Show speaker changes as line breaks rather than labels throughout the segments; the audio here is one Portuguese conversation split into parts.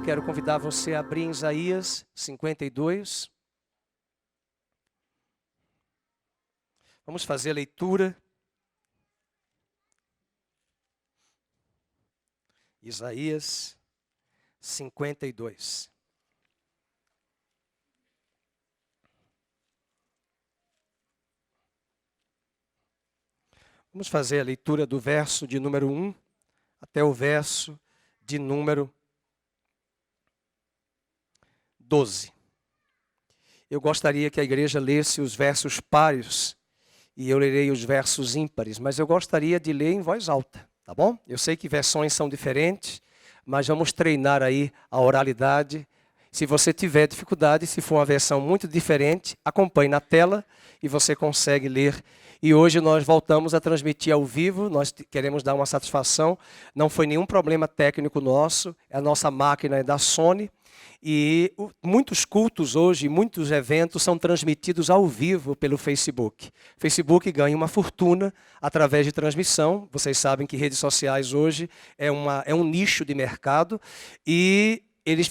quero convidar você a abrir em Isaías 52. Vamos fazer a leitura. Isaías 52. Vamos fazer a leitura do verso de número 1 até o verso de número 12. Eu gostaria que a igreja lesse os versos pares e eu lerei os versos ímpares, mas eu gostaria de ler em voz alta, tá bom? Eu sei que versões são diferentes, mas vamos treinar aí a oralidade. Se você tiver dificuldade, se for uma versão muito diferente, acompanhe na tela e você consegue ler. E hoje nós voltamos a transmitir ao vivo, nós queremos dar uma satisfação. Não foi nenhum problema técnico nosso, a nossa máquina é da Sony. E muitos cultos hoje, muitos eventos são transmitidos ao vivo pelo Facebook. O Facebook ganha uma fortuna através de transmissão. Vocês sabem que redes sociais hoje é um nicho de mercado. E eles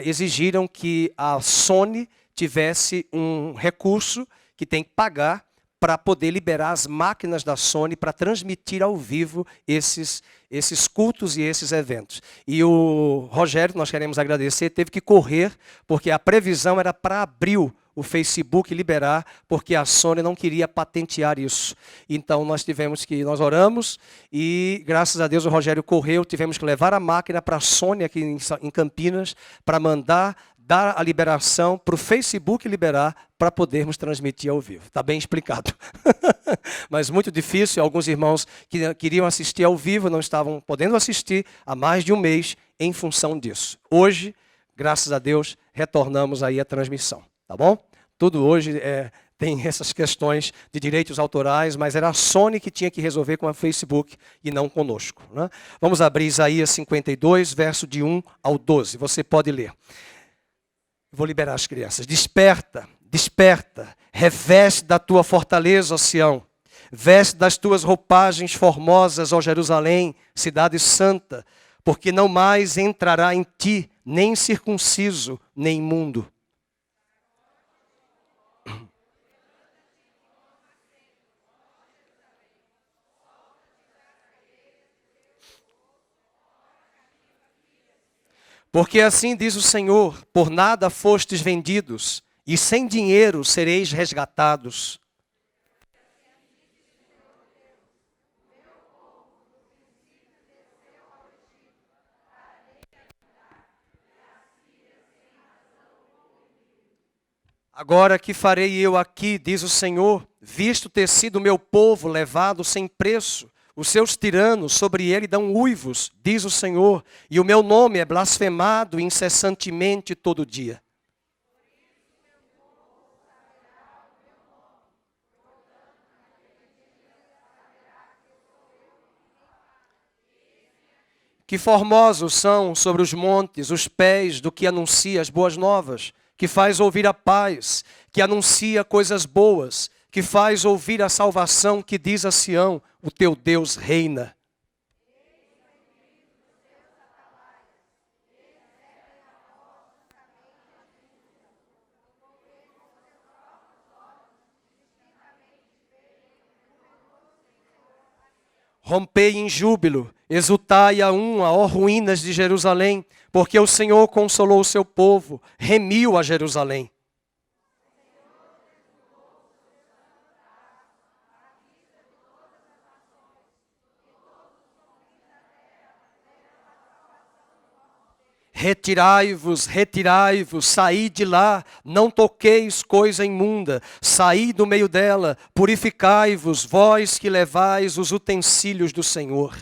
exigiram que a Sony tivesse um recurso que tem que pagar para poder liberar as máquinas da Sony para transmitir ao vivo esses cultos e esses eventos. E o Rogério, nós queremos agradecer, teve que correr, porque a previsão era para abril o Facebook liberar, porque a Sony não queria patentear isso. Então nós oramos e graças a Deus o Rogério correu, tivemos que levar a máquina para a Sony aqui em Campinas, para dar a liberação para o Facebook liberar para podermos transmitir ao vivo. Está bem explicado. Mas muito difícil, alguns irmãos que queriam assistir ao vivo não estavam podendo assistir há mais de um mês em função disso. Hoje, graças a Deus, retornamos aí a transmissão. Tá bom? Tudo hoje tem essas questões de direitos autorais, mas era a Sony que tinha que resolver com a Facebook e não conosco, né? Vamos abrir Isaías 52, verso de 1 ao 12. Você pode ler. Vou liberar as crianças. Desperta, desperta, reveste da tua fortaleza, ó Sião. Veste das tuas roupagens formosas, ó Jerusalém, cidade santa, porque não mais entrará em ti nem circunciso, nem imundo. Porque assim diz o Senhor, por nada fostes vendidos, e sem dinheiro sereis resgatados. Agora que farei eu aqui, diz o Senhor, visto ter sido meu povo levado sem preço, os seus tiranos sobre ele dão uivos, diz o Senhor, e o meu nome é blasfemado incessantemente todo dia. Que formosos são sobre os montes os pés do que anuncia as boas novas, que faz ouvir a paz, que anuncia coisas boas, que faz ouvir a salvação, que diz a Sião, o teu Deus reina. Rompei em júbilo, exultai a uma, ó ruínas de Jerusalém, porque o Senhor consolou o seu povo, remiu a Jerusalém. Retirai-vos, retirai-vos, saí de lá, não toqueis coisa imunda, saí do meio dela, purificai-vos, vós que levais os utensílios do Senhor.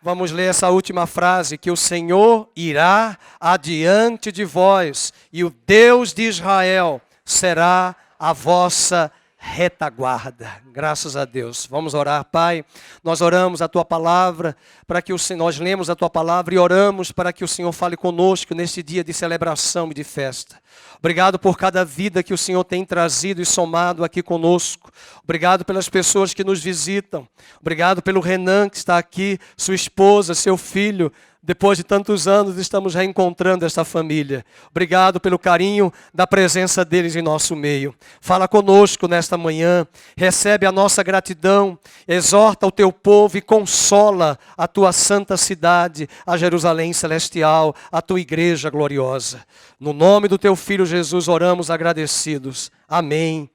Vamos ler essa última frase, que o Senhor irá adiante de vós, e o Deus de Israel será a vossa retaguarda. Graças a Deus. Vamos orar, Pai. Nós oramos a Tua palavra, para que o Senhor, nós lemos a Tua palavra e oramos para que o Senhor fale conosco neste dia de celebração e de festa. Obrigado por cada vida que o Senhor tem trazido e somado aqui conosco. Obrigado pelas pessoas que nos visitam. Obrigado pelo Renan que está aqui, sua esposa, seu filho. Depois de tantos anos, estamos reencontrando esta família. Obrigado pelo carinho da presença deles em nosso meio. Fala conosco nesta manhã, recebe a nossa gratidão, exorta o teu povo e consola a tua santa cidade, a Jerusalém celestial, a tua igreja gloriosa. No nome do teu Filho Jesus oramos agradecidos. Amém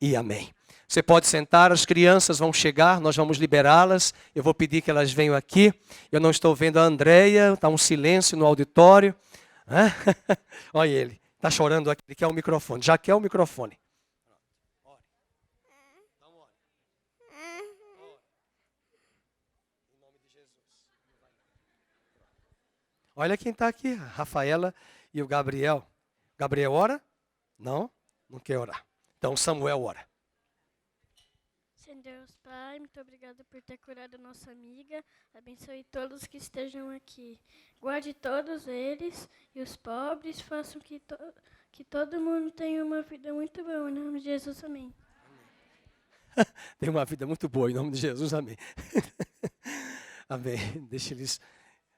e amém. Você pode sentar, as crianças vão chegar, nós vamos liberá-las. Eu vou pedir que elas venham aqui. Eu não estou vendo a Andréia, está um silêncio no auditório. Olha ele, está chorando aqui, ele quer o microfone, já quer o microfone. Olha quem está aqui, a Rafaela e o Gabriel. Gabriel ora? Não? Não quer orar. Então Samuel ora.
Senhor Deus Pai, muito obrigada por ter curado a nossa amiga. Abençoe todos que estejam aqui. Guarde todos eles e os pobres. Façam que todo mundo tenha uma vida muito boa. Em nome de Jesus, amém.
Tem uma vida muito boa, em nome de Jesus, amém. Amém. Deixa eles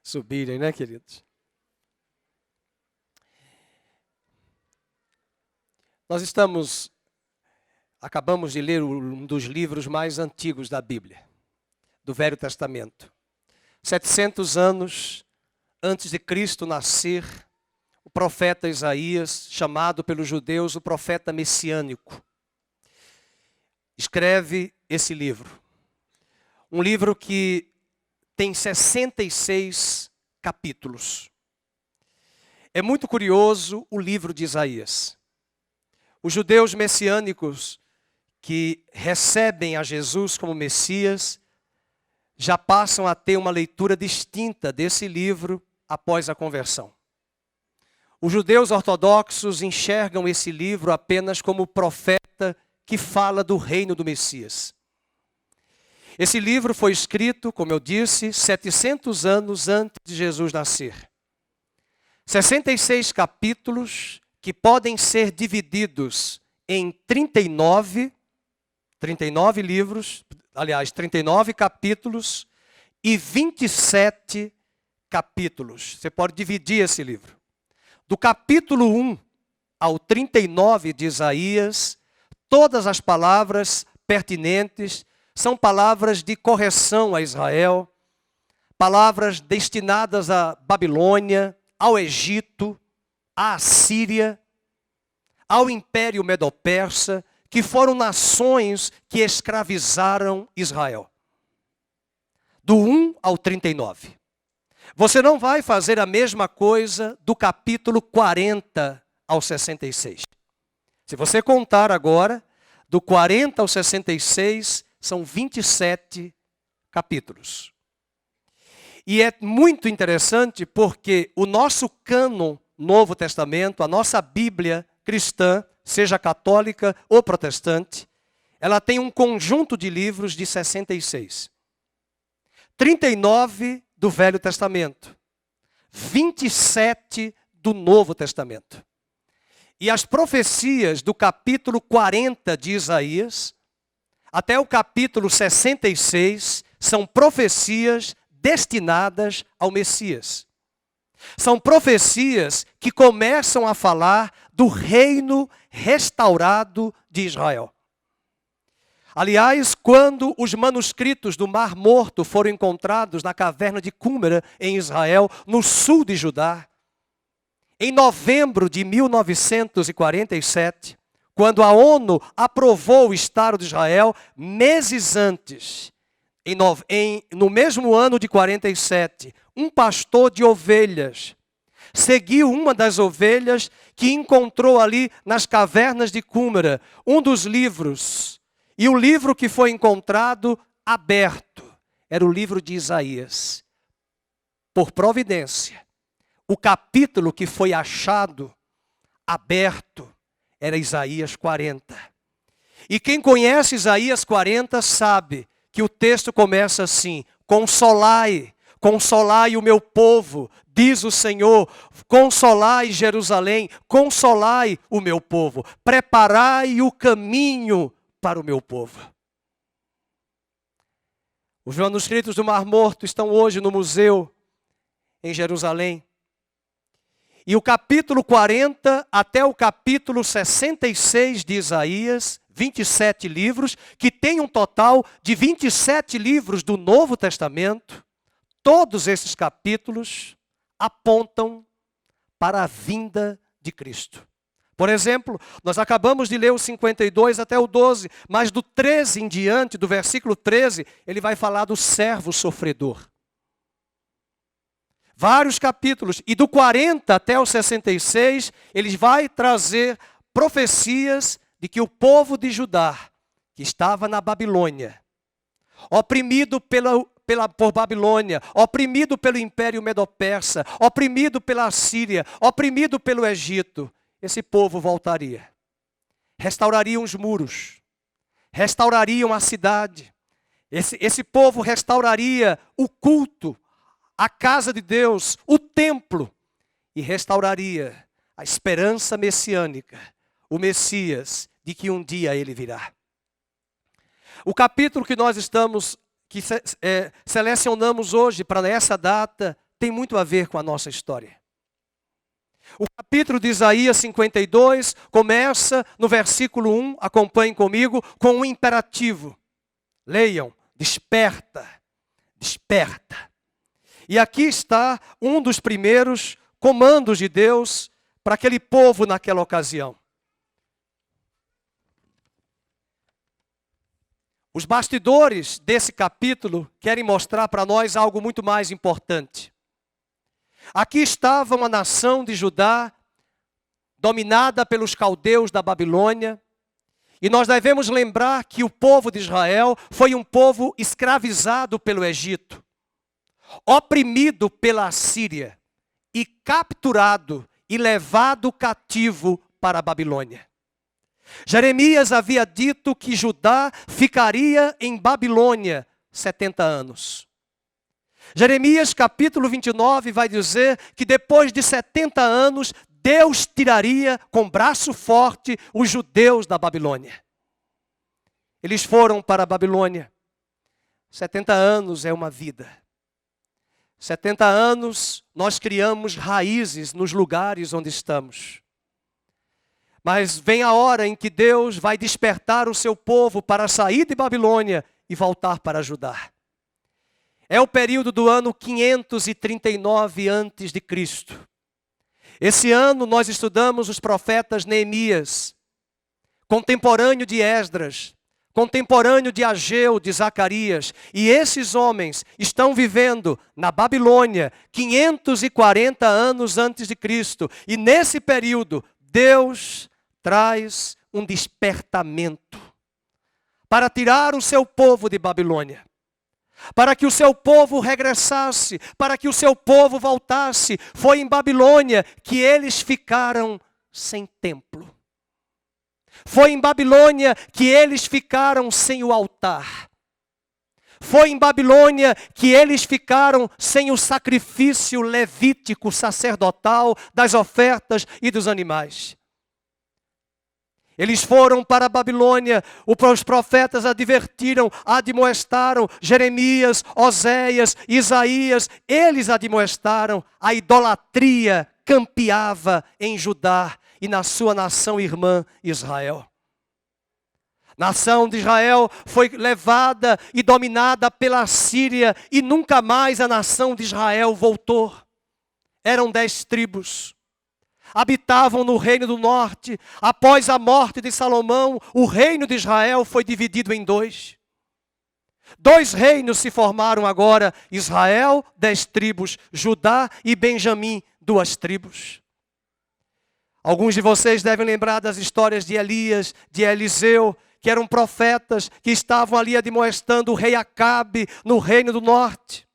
subirem, né, queridos? Nós acabamos de ler um dos livros mais antigos da Bíblia, do Velho Testamento. 700 anos antes de Cristo nascer, o profeta Isaías, chamado pelos judeus o profeta messiânico, escreve esse livro. Um livro que tem 66 capítulos. É muito curioso o livro de Isaías. Os judeus messiânicos que recebem a Jesus como Messias, já passam a ter uma leitura distinta desse livro após a conversão. Os judeus ortodoxos enxergam esse livro apenas como profeta que fala do reino do Messias. Esse livro foi escrito, como eu disse, 700 anos antes de Jesus nascer. 66 capítulos que podem ser divididos em 39 livros, aliás, 39 capítulos e 27 capítulos. Você pode dividir esse livro. Do capítulo 1 ao 39 de Isaías, todas as palavras pertinentes são palavras de correção a Israel, palavras destinadas à Babilônia, ao Egito, à Assíria, ao Império Medo-Persa, que foram nações que escravizaram Israel. Do 1 ao 39. Você não vai fazer a mesma coisa do capítulo 40 ao 66. Se você contar agora, do 40 ao 66, são 27 capítulos. E é muito interessante porque o nosso cânon Novo Testamento, a nossa Bíblia cristã, seja católica ou protestante, ela tem um conjunto de livros de 66. 39 do Velho Testamento, 27 do Novo Testamento. E as profecias do capítulo 40 de Isaías, até o capítulo 66, são profecias destinadas ao Messias. São profecias que começam a falar do reino restaurado de Israel. Aliás, quando os manuscritos do Mar Morto foram encontrados na caverna de Cúmera, em Israel, no sul de Judá, em novembro de 1947, quando a ONU aprovou o Estado de Israel, meses antes, no mesmo ano de 47, um pastor de ovelhas seguiu uma das ovelhas que encontrou ali nas cavernas de Cúmera, um dos livros. E o livro que foi encontrado aberto era o livro de Isaías. Por providência, o capítulo que foi achado aberto era Isaías 40. E quem conhece Isaías 40 sabe que o texto começa assim: consolai, consolai o meu povo, diz o Senhor, consolai Jerusalém, consolai o meu povo, preparai o caminho para o meu povo. Os manuscritos do Mar Morto estão hoje no museu em Jerusalém. E o capítulo 40 até o capítulo 66 de Isaías, 27 livros, que tem um total de 27 livros do Novo Testamento, todos esses capítulos apontam para a vinda de Cristo. Por exemplo, nós acabamos de ler o 52 até o 12, mas do 13 em diante, do versículo 13, ele vai falar do servo sofredor. Vários capítulos, e do 40 até o 66, ele vai trazer profecias de que o povo de Judá, que estava na Babilônia, oprimido por Babilônia, oprimido pelo Império Medo-Persa, oprimido pela Síria, oprimido pelo Egito, esse povo voltaria. Restaurariam os muros, restaurariam a cidade, esse povo restauraria o culto, a casa de Deus, o templo, e restauraria a esperança messiânica, o Messias, de que um dia ele virá. O capítulo que nós selecionamos hoje para essa data tem muito a ver com a nossa história. O capítulo de Isaías 52 começa no versículo 1, acompanhem comigo, com um imperativo. Leiam, desperta, desperta. E aqui está um dos primeiros comandos de Deus para aquele povo naquela ocasião. Os bastidores desse capítulo querem mostrar para nós algo muito mais importante. Aqui estava uma nação de Judá, dominada pelos caldeus da Babilônia, e nós devemos lembrar que o povo de Israel foi um povo escravizado pelo Egito, oprimido pela Síria e capturado e levado cativo para a Babilônia. Jeremias havia dito que Judá ficaria em Babilônia 70 anos. Jeremias capítulo 29 vai dizer que depois de 70 anos, Deus tiraria com braço forte os judeus da Babilônia. Eles foram para a Babilônia. 70 anos é uma vida. 70 anos nós criamos raízes nos lugares onde estamos. Mas vem a hora em que Deus vai despertar o seu povo para sair de Babilônia e voltar para Judá. É o período do ano 539 a.C. Esse ano nós estudamos os profetas Neemias, contemporâneo de Esdras, contemporâneo de Ageu, de Zacarias. E esses homens estão vivendo na Babilônia 540 anos antes de Cristo. E nesse período, Deus traz um despertamento para tirar o seu povo de Babilônia, para que o seu povo regressasse, para que o seu povo voltasse. Foi em Babilônia que eles ficaram sem templo. Foi em Babilônia que eles ficaram sem o altar. Foi em Babilônia que eles ficaram sem o sacrifício levítico sacerdotal das ofertas e dos animais. Eles foram para a Babilônia, os profetas advertiram, admoestaram, Jeremias, Oséias, Isaías, eles admoestaram, a idolatria campeava em Judá e na sua nação irmã Israel. Nação de Israel foi levada e dominada pela Síria e nunca mais a nação de Israel voltou. Eram 10 tribos. Habitavam no reino do norte. Após a morte de Salomão, o reino de Israel foi dividido em 2. 2 reinos se formaram agora: Israel, 10 tribos, Judá e Benjamim, 2 tribos. Alguns de vocês devem lembrar das histórias de Elias, de Eliseu, que eram profetas que estavam ali admoestando o rei Acabe no reino do norte.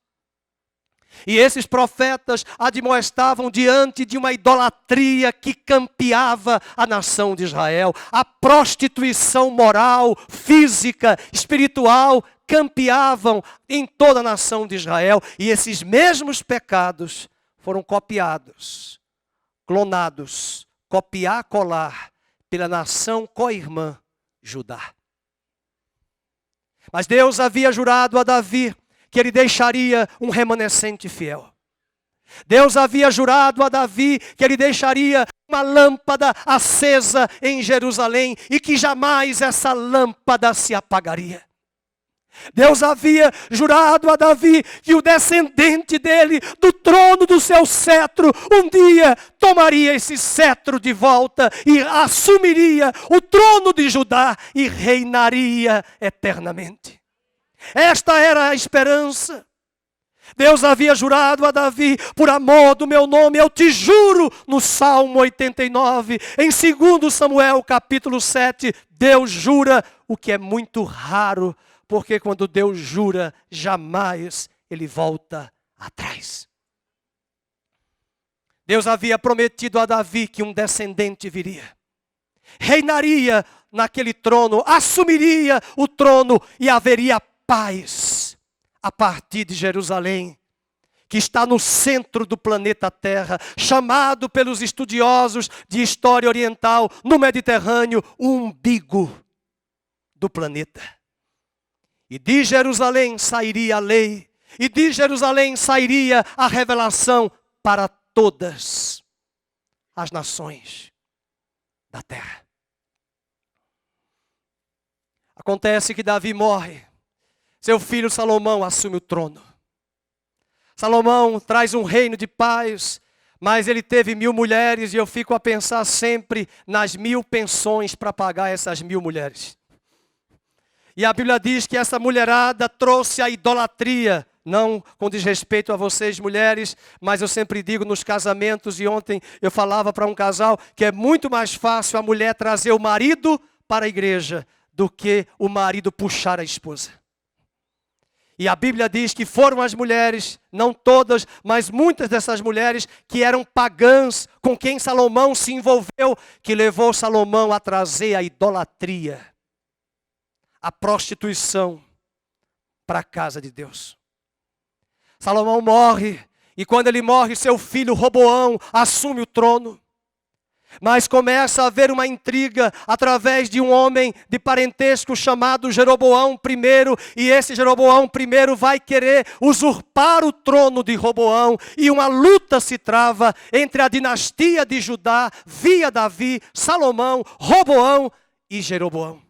E esses profetas admoestavam diante de uma idolatria que campeava a nação de Israel. A prostituição moral, física, espiritual campeavam em toda a nação de Israel. E esses mesmos pecados foram copiados, clonados, copiar, colar pela nação co-irmã Judá. Mas Deus havia jurado a Davi que ele deixaria um remanescente fiel. Deus havia jurado a Davi que ele deixaria uma lâmpada acesa em Jerusalém e que jamais essa lâmpada se apagaria. Deus havia jurado a Davi que o descendente dele, do trono do seu cetro, um dia tomaria esse cetro de volta e assumiria o trono de Judá e reinaria eternamente. Esta era a esperança. Deus havia jurado a Davi: por amor do meu nome, eu te juro, no Salmo 89. Em 2 Samuel capítulo 7, Deus jura, o que é muito raro, porque quando Deus jura, jamais ele volta atrás. Deus havia prometido a Davi que um descendente viria, reinaria naquele trono, assumiria o trono e haveria paz a partir de Jerusalém, que está no centro do planeta Terra, chamado pelos estudiosos de história oriental no Mediterrâneo, o umbigo do planeta. E de Jerusalém sairia a lei, e de Jerusalém sairia a revelação para todas as nações da terra. Acontece que Davi morre. Seu filho Salomão assume o trono. Salomão traz um reino de paz, mas ele teve 1000 mulheres e eu fico a pensar sempre nas 1000 pensões para pagar essas 1000 mulheres. E a Bíblia diz que essa mulherada trouxe a idolatria, não com desrespeito a vocês mulheres, mas eu sempre digo nos casamentos, e ontem eu falava para um casal que é muito mais fácil a mulher trazer o marido para a igreja do que o marido puxar a esposa. E a Bíblia diz que foram as mulheres, não todas, mas muitas dessas mulheres que eram pagãs, com quem Salomão se envolveu, que levou Salomão a trazer a idolatria, a prostituição para a casa de Deus. Salomão morre, e quando ele morre, seu filho Roboão assume o trono. Mas começa a haver uma intriga através de um homem de parentesco chamado Jeroboão I. E esse Jeroboão I vai querer usurpar o trono de Roboão. E uma luta se trava entre a dinastia de Judá, via Davi, Salomão, Roboão e Jeroboão.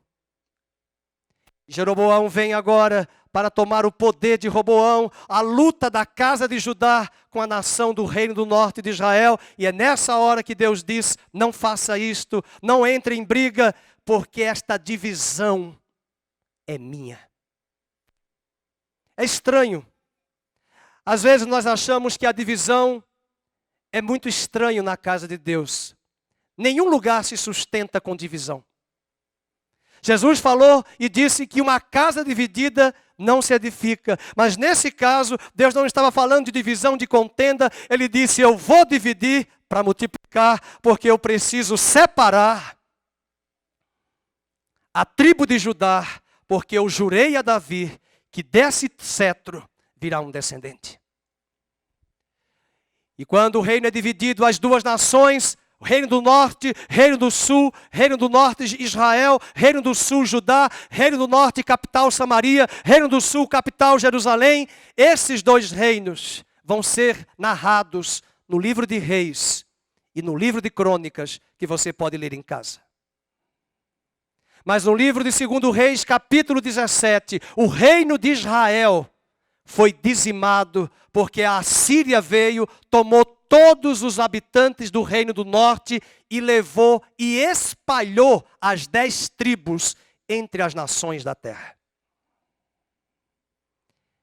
Jeroboão vem agora para tomar o poder de Roboão, a luta da casa de Judá com a nação do reino do norte de Israel. E é nessa hora que Deus diz: não faça isto, não entre em briga, porque esta divisão é minha. É estranho. Às vezes nós achamos que a divisão é muito estranho na casa de Deus. Nenhum lugar se sustenta com divisão. Jesus falou e disse que uma casa dividida não se edifica. Mas nesse caso, Deus não estava falando de divisão, de contenda. Ele disse: eu vou dividir para multiplicar, porque eu preciso separar a tribo de Judá, porque eu jurei a Davi que desse cetro virá um descendente. E quando o reino é dividido, as duas nações, o reino do norte, reino do sul, reino do norte Israel, reino do sul Judá, reino do norte capital Samaria, reino do sul capital Jerusalém. Esses dois reinos vão ser narrados no livro de Reis e no livro de Crônicas, que você pode ler em casa. Mas no livro de 2 Reis, capítulo 17, o reino de Israel foi dizimado, porque a Assíria veio, tomou todos os habitantes do reino do norte e levou e espalhou as 10 tribos entre as nações da terra.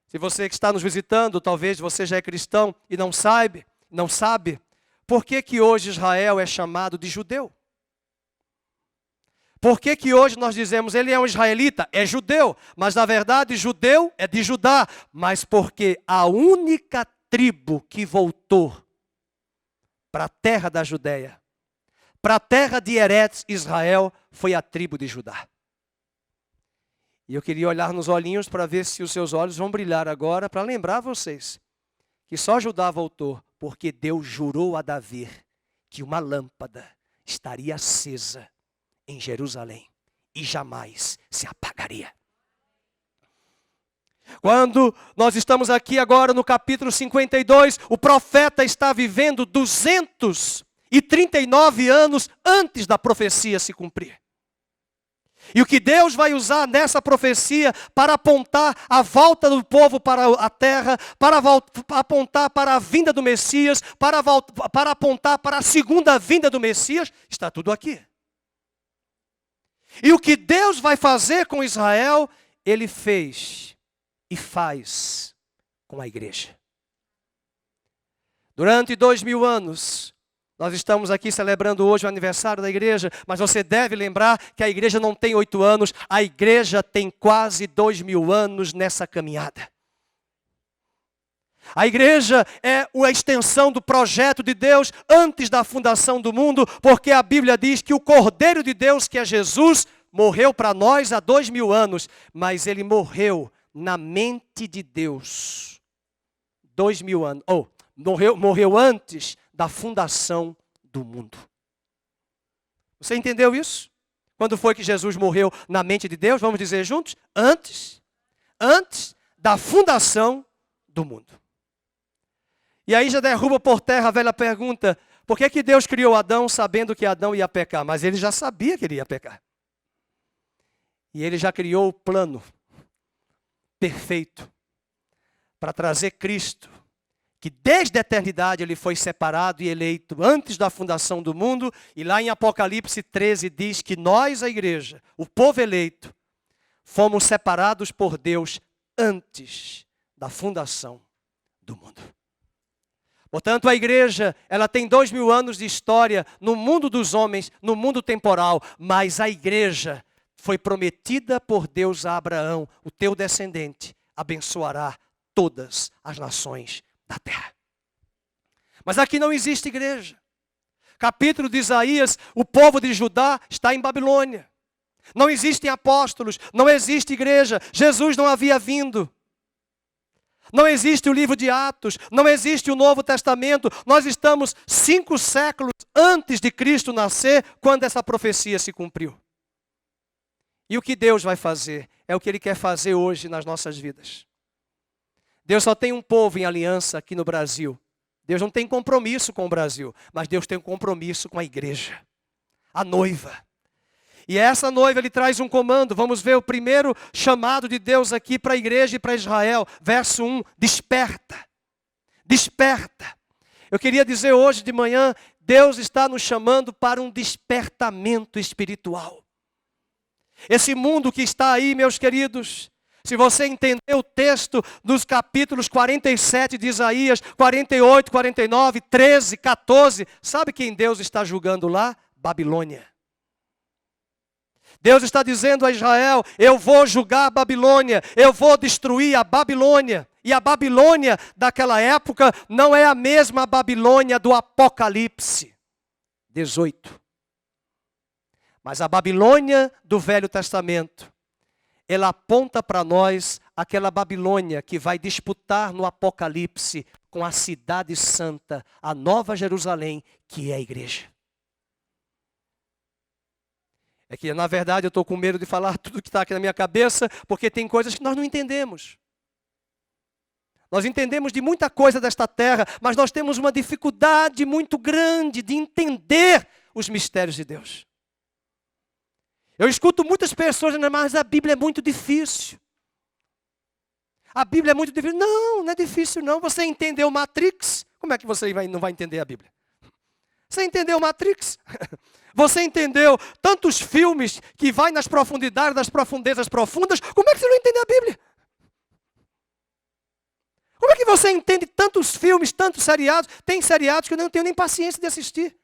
Se você que está nos visitando, talvez você já é cristão e não sabe, por que hoje Israel é chamado de judeu? Por que hoje nós dizemos, ele é um israelita? É judeu, mas na verdade judeu é de Judá, mas porque a única tribo que voltou para a terra da Judéia, para a terra de Eretz, Israel, foi a tribo de Judá. E eu queria olhar nos olhinhos para ver se os seus olhos vão brilhar agora, para lembrar vocês que só Judá voltou porque Deus jurou a Davi que uma lâmpada estaria acesa em Jerusalém e jamais se apagaria. Quando nós estamos aqui agora no capítulo 52, o profeta está vivendo 239 anos antes da profecia se cumprir. E o que Deus vai usar nessa profecia para apontar a volta do povo para a terra, para apontar para a vinda do Messias, para apontar para a segunda vinda do Messias, está tudo aqui. E o que Deus vai fazer com Israel, Ele fez e faz com a igreja. Durante 2000 anos, nós estamos aqui celebrando hoje o aniversário da igreja, mas você deve lembrar que a igreja não tem 8 anos, a igreja tem quase 2000 anos nessa caminhada. A igreja é a extensão do projeto de Deus antes da fundação do mundo, porque a Bíblia diz que o Cordeiro de Deus, que é Jesus, morreu para nós há 2000 anos, mas ele morreu na mente de Deus. 2000 anos, morreu antes da fundação do mundo. Você entendeu isso? Quando foi que Jesus morreu na mente de Deus? Vamos dizer juntos? Antes da fundação do mundo. E aí já derruba por terra a velha pergunta: por que Deus criou Adão sabendo que Adão ia pecar? Mas ele já sabia que ele ia pecar. E ele já criou o plano perfeito para trazer Cristo, que desde a eternidade ele foi separado e eleito antes da fundação do mundo. E lá em Apocalipse 13 diz que nós, a igreja, o povo eleito, fomos separados por Deus antes da fundação do mundo. Portanto, a igreja, ela tem 2000 anos de história no mundo dos homens, no mundo temporal, mas a igreja foi prometida por Deus a Abraão: o teu descendente abençoará todas as nações da terra. Mas aqui não existe igreja. Capítulo de Isaías, o povo de Judá está em Babilônia. Não existem apóstolos, não existe igreja, Jesus não havia vindo. Não existe o livro de Atos, não existe o Novo Testamento. Nós estamos 5 séculos antes de Cristo nascer, quando essa profecia se cumpriu. E o que Deus vai fazer é o que Ele quer fazer hoje nas nossas vidas. Deus só tem um povo em aliança aqui no Brasil. Deus não tem compromisso com o Brasil, mas Deus tem um compromisso com a igreja, a noiva. E essa noiva, Ele traz um comando. Vamos ver o primeiro chamado de Deus aqui para a igreja e para Israel. Verso 1, desperta. Desperta. Eu queria dizer hoje de manhã, Deus está nos chamando para um despertamento espiritual. Esse mundo que está aí, meus queridos, se você entender o texto dos capítulos 47 de Isaías, 48, 49, 13, 14, sabe quem Deus está julgando lá? Babilônia. Deus está dizendo a Israel: eu vou julgar a Babilônia, eu vou destruir a Babilônia. E a Babilônia daquela época não é a mesma Babilônia do Apocalipse 18. Mas a Babilônia do Velho Testamento, ela aponta para nós aquela Babilônia que vai disputar no Apocalipse com a cidade santa, a Nova Jerusalém, que é a igreja. É que, na verdade, eu estou com medo de falar tudo que está aqui na minha cabeça, porque tem coisas que nós não entendemos. Nós entendemos de muita coisa desta terra, mas nós temos uma dificuldade muito grande de entender os mistérios de Deus. Eu escuto muitas pessoas dizendo: mas a Bíblia é muito difícil. A Bíblia é muito difícil. Não, não é difícil não. Você entendeu Matrix? Como é que você não vai entender a Bíblia? Você entendeu Matrix? Você entendeu tantos filmes que vai nas profundidades, das profundezas profundas? Como é que você não entende a Bíblia? Como é que você entende tantos filmes, tantos seriados? Tem seriados que eu não tenho nem paciência de assistir.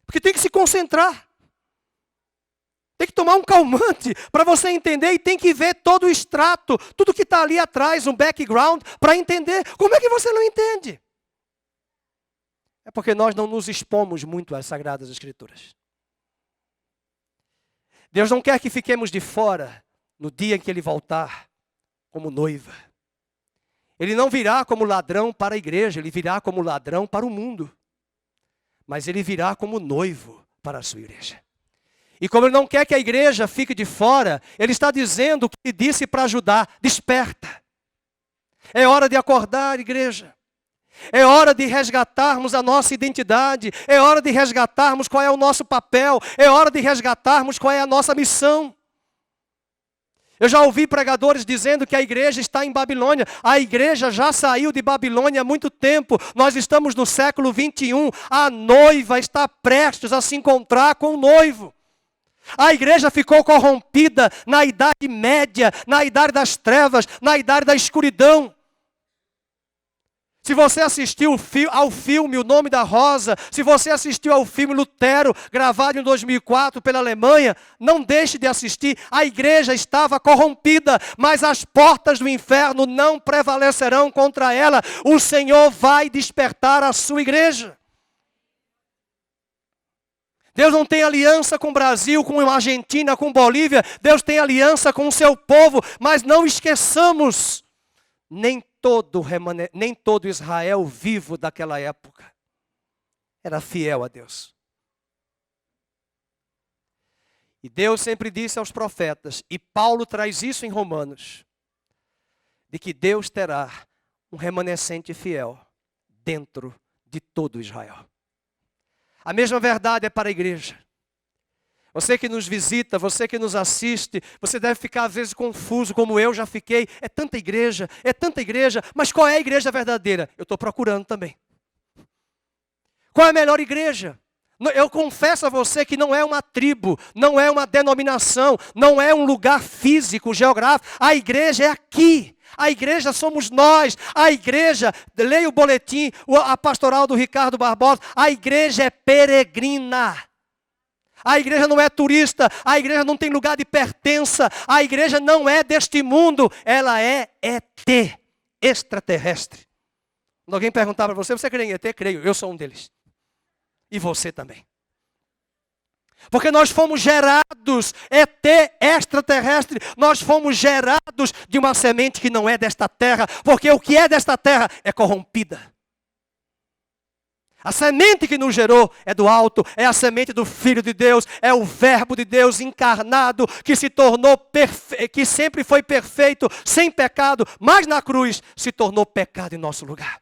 Porque tem que se concentrar. Tem que tomar um calmante para você entender e tem que ver todo o extrato, tudo que está ali atrás, um background, para entender. Como é que você não entende? É porque nós não nos expomos muito às Sagradas Escrituras. Deus não quer que fiquemos de fora no dia em que Ele voltar como noiva. Ele não virá como ladrão para a igreja, Ele virá como ladrão para o mundo. Mas Ele virá como noivo para a sua igreja. E como Ele não quer que a igreja fique de fora, Ele está dizendo o que Ele disse para Judá: desperta. É hora de acordar, igreja. É hora de resgatarmos a nossa identidade. É hora de resgatarmos qual é o nosso papel. É hora de resgatarmos qual é a nossa missão. Eu já ouvi pregadores dizendo que a igreja está em Babilônia. A igreja já saiu de Babilônia há muito tempo. Nós estamos no século 21. A noiva está prestes a se encontrar com o noivo. A igreja ficou corrompida na Idade Média, na Idade das Trevas, na Idade da Escuridão. Se você assistiu ao filme O Nome da Rosa, se você assistiu ao filme Lutero, gravado em 2004 pela Alemanha, não deixe de assistir. A igreja estava corrompida, mas as portas do inferno não prevalecerão contra ela. O Senhor vai despertar a sua igreja. Deus não tem aliança com o Brasil, com a Argentina, com Bolívia. Deus tem aliança com o seu povo, mas não esqueçamos, nem todo Israel vivo daquela época era fiel a Deus. E Deus sempre disse aos profetas, e Paulo traz isso em Romanos, de que Deus terá um remanescente fiel dentro de todo Israel. A mesma verdade é para a igreja. Você que nos visita, você que nos assiste, você deve ficar às vezes confuso, como eu já fiquei. É tanta igreja, mas qual é a igreja verdadeira? Eu estou procurando também. Qual é a melhor igreja? Eu confesso a você que não é uma tribo, não é uma denominação, não é um lugar físico, geográfico. A igreja é aqui. A igreja somos nós. A igreja, leia o boletim, a pastoral do Ricardo Barbosa, a igreja é peregrina. A igreja não é turista, a igreja não tem lugar de pertença, a igreja não é deste mundo, ela é ET, extraterrestre. Quando alguém perguntar para você, você crê em ET? Creio, eu sou um deles. E você também. Porque nós fomos gerados, ET extraterrestre, nós fomos gerados de uma semente que não é desta terra, porque o que é desta terra é corrompida. A semente que nos gerou é do alto, é a semente do Filho de Deus, é o Verbo de Deus encarnado, que se tornou que sempre foi perfeito, sem pecado, mas na cruz se tornou pecado em nosso lugar.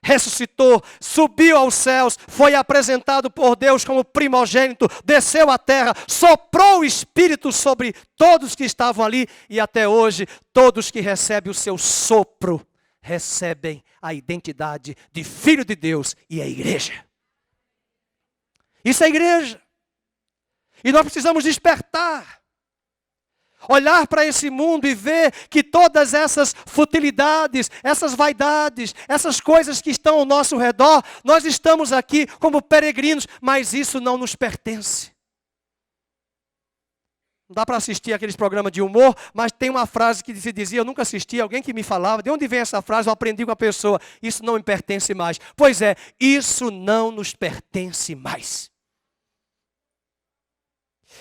Ressuscitou, subiu aos céus, foi apresentado por Deus como primogênito, desceu à terra, soprou o Espírito sobre todos que estavam ali e até hoje, todos que recebem o seu sopro, recebem a identidade de filho de Deus e a igreja. Isso é igreja. E nós precisamos despertar. Olhar para esse mundo e ver que todas essas futilidades, essas vaidades, essas coisas que estão ao nosso redor, nós estamos aqui como peregrinos, mas isso não nos pertence. Não dá para assistir aqueles programas de humor, mas tem uma frase que se dizia, eu nunca assisti, alguém que me falava, de onde vem essa frase? Eu aprendi com a pessoa, isso não me pertence mais. Pois é, isso não nos pertence mais.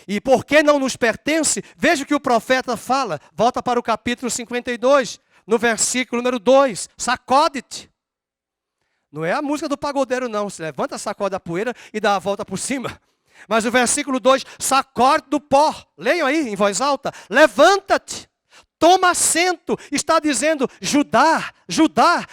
E porque não nos pertence, veja o que o profeta fala, volta para o capítulo 52, no versículo número 2, sacode-te. Não é a música do pagodeiro não, se levanta, sacode a poeira e dá a volta por cima. Mas o versículo 2, sacode do pó. Leiam aí em voz alta. Levanta-te, toma assento. Está dizendo, Judá,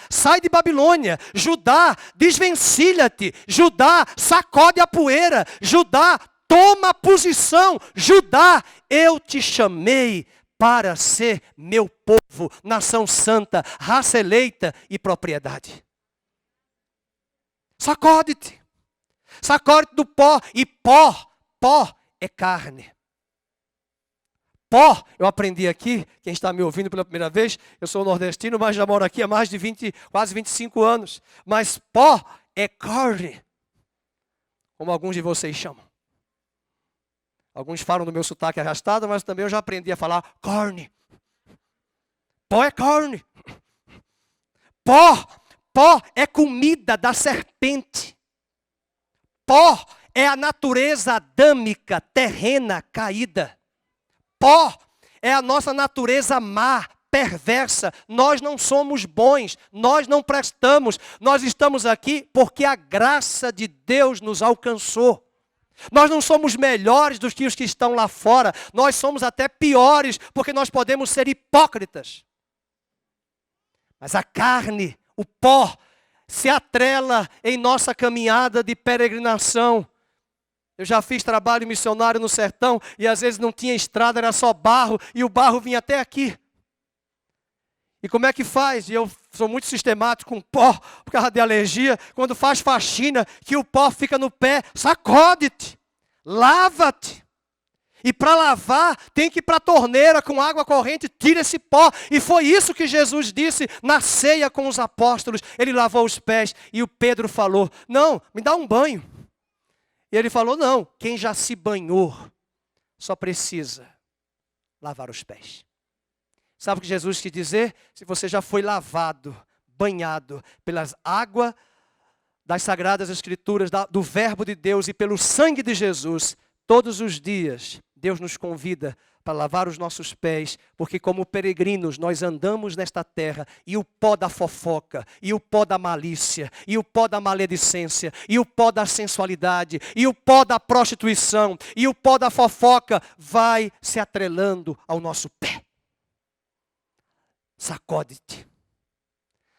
sai de Babilônia. Judá, desvencilha-te. Judá, sacode a poeira. Judá, toma posição. Judá, eu te chamei para ser meu povo, nação santa, raça eleita e propriedade. Sacode-te. Sacode do pó, e pó é carne. Pó, eu aprendi aqui, quem está me ouvindo pela primeira vez, eu sou nordestino, mas já moro aqui há mais de quase 25 anos. Mas pó é carne, como alguns de vocês chamam. Alguns falam do meu sotaque arrastado, mas também eu já aprendi a falar carne. Pó é carne. Pó é comida da serpente. Pó é a natureza adâmica, terrena, caída. Pó é a nossa natureza má, perversa. Nós não somos bons, nós não prestamos. Nós estamos aqui porque a graça de Deus nos alcançou. Nós não somos melhores do que os que estão lá fora. Nós somos até piores, porque nós podemos ser hipócritas. Mas a carne, o pó, se atrela em nossa caminhada de peregrinação. Eu já fiz trabalho missionário no sertão e às vezes não tinha estrada, era só barro e o barro vinha até aqui. E como é que faz? E eu sou muito sistemático com pó, por causa de alergia. Quando faz faxina, que o pó fica no pé, sacode-te, lava-te. E para lavar, tem que ir para a torneira com água corrente, tira esse pó. E foi isso que Jesus disse na ceia com os apóstolos. Ele lavou os pés e o Pedro falou, não, me dá um banho. E ele falou, não, quem já se banhou só precisa lavar os pés. Sabe o que Jesus quis dizer? Se você já foi lavado, banhado pelas águas das Sagradas Escrituras, do verbo de Deus e pelo sangue de Jesus, todos os dias Deus nos convida para lavar os nossos pés, porque como peregrinos nós andamos nesta terra e o pó da fofoca, e o pó da malícia, e o pó da maledicência, e o pó da sensualidade, e o pó da prostituição, e o pó da fofoca vai se atrelando ao nosso pé. Sacode-te.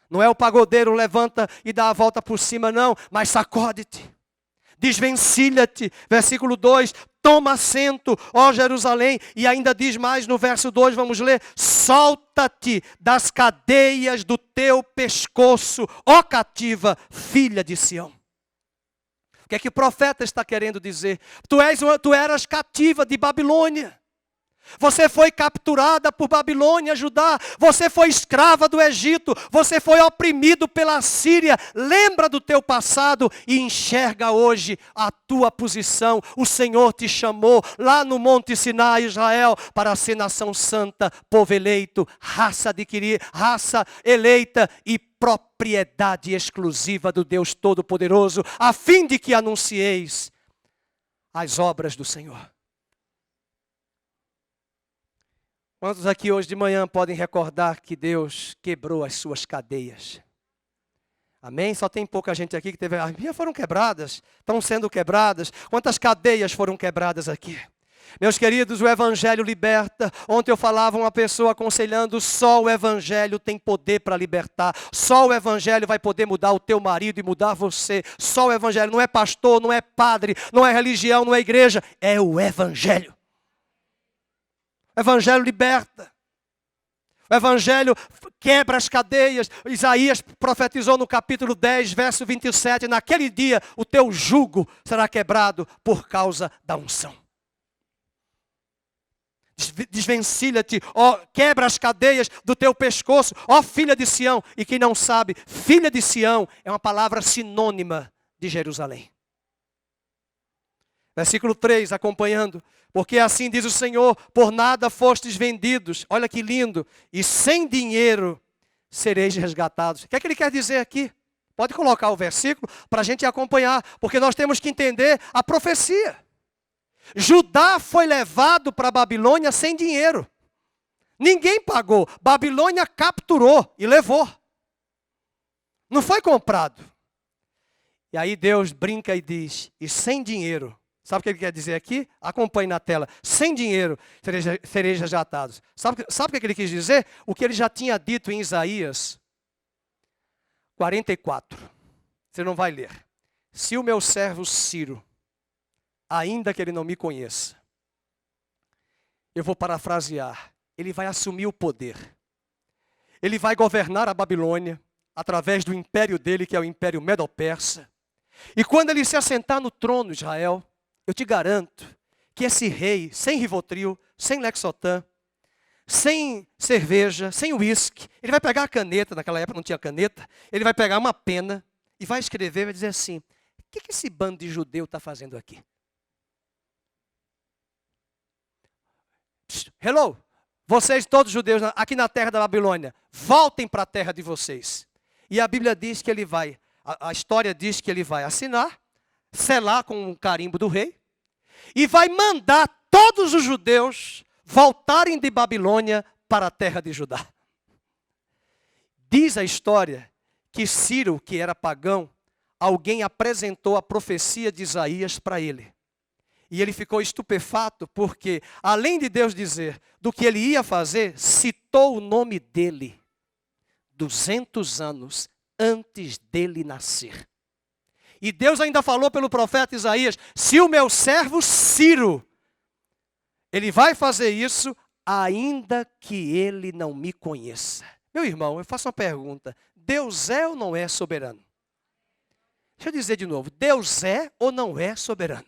Não é o pagodeiro levanta e dá a volta por cima, não, mas sacode-te. Desvencilha-te. Versículo 2, toma assento, ó Jerusalém. E ainda diz mais no verso 2, vamos ler. Solta-te das cadeias do teu pescoço, ó cativa, filha de Sião. O que é que o profeta está querendo dizer? Tu eras cativa de Babilônia. Você foi capturada por Babilônia, Judá. Você foi escrava do Egito. Você foi oprimido pela Síria. Lembra do teu passado e enxerga hoje a tua posição. O Senhor te chamou lá no Monte Sinai, Israel, para ser nação santa, povo eleito, raça eleita e propriedade exclusiva do Deus Todo-Poderoso, a fim de que anuncieis as obras do Senhor. Quantos aqui hoje de manhã podem recordar que Deus quebrou as suas cadeias? Amém? Só tem pouca gente aqui que teve... As minhas foram quebradas, estão sendo quebradas. Quantas cadeias foram quebradas aqui? Meus queridos, o Evangelho liberta. Ontem eu falava uma pessoa aconselhando, só o Evangelho tem poder para libertar. Só o Evangelho vai poder mudar o teu marido e mudar você. Só o Evangelho, não é pastor, não é padre, não é religião, não é igreja. É o Evangelho. O Evangelho liberta. O Evangelho quebra as cadeias. Isaías profetizou no capítulo 10, verso 27. Naquele dia o teu jugo será quebrado por causa da unção. Desvencilha-te, ó, quebra as cadeias do teu pescoço, ó filha de Sião. E quem não sabe, filha de Sião é uma palavra sinônima de Jerusalém. Versículo 3, acompanhando. Porque assim diz o Senhor, por nada fostes vendidos. Olha que lindo. E sem dinheiro sereis resgatados. O que é que ele quer dizer aqui? Pode colocar o versículo para a gente acompanhar. Porque nós temos que entender a profecia. Judá foi levado para a Babilônia sem dinheiro. Ninguém pagou. Babilônia capturou e levou. Não foi comprado. E aí Deus brinca e diz, e sem dinheiro. Sabe o que ele quer dizer aqui? Acompanhe na tela. Sem dinheiro sereis resgatados. Sabe o que ele quis dizer? O que ele já tinha dito em Isaías 44. Você não vai ler. Se o meu servo Ciro, ainda que ele não me conheça, eu vou parafrasear, ele vai assumir o poder. Ele vai governar a Babilônia através do império dele, que é o império Medo-Persa. E quando ele se assentar no trono, Israel, eu te garanto que esse rei, sem Rivotril, sem Lexotan, sem cerveja, sem uísque, ele vai pegar a caneta, naquela época não tinha caneta, ele vai pegar uma pena e vai escrever, vai dizer assim, o que esse bando de judeu está fazendo aqui? hello, vocês todos judeus aqui na terra da Babilônia, voltem para a terra de vocês. E a Bíblia diz que ele vai, a história diz que ele vai assinar, selar com o carimbo do rei, e vai mandar todos os judeus voltarem de Babilônia para a terra de Judá. Diz a história que Ciro, que era pagão, alguém apresentou a profecia de Isaías para ele. E ele ficou estupefato porque, além de Deus dizer do que ele ia fazer, citou o nome dele 200 anos antes dele nascer. E Deus ainda falou pelo profeta Isaías, se o meu servo Ciro, ele vai fazer isso, ainda que ele não me conheça. Meu irmão, eu faço uma pergunta, Deus é ou não é soberano? Deixa eu dizer de novo, Deus é ou não é soberano?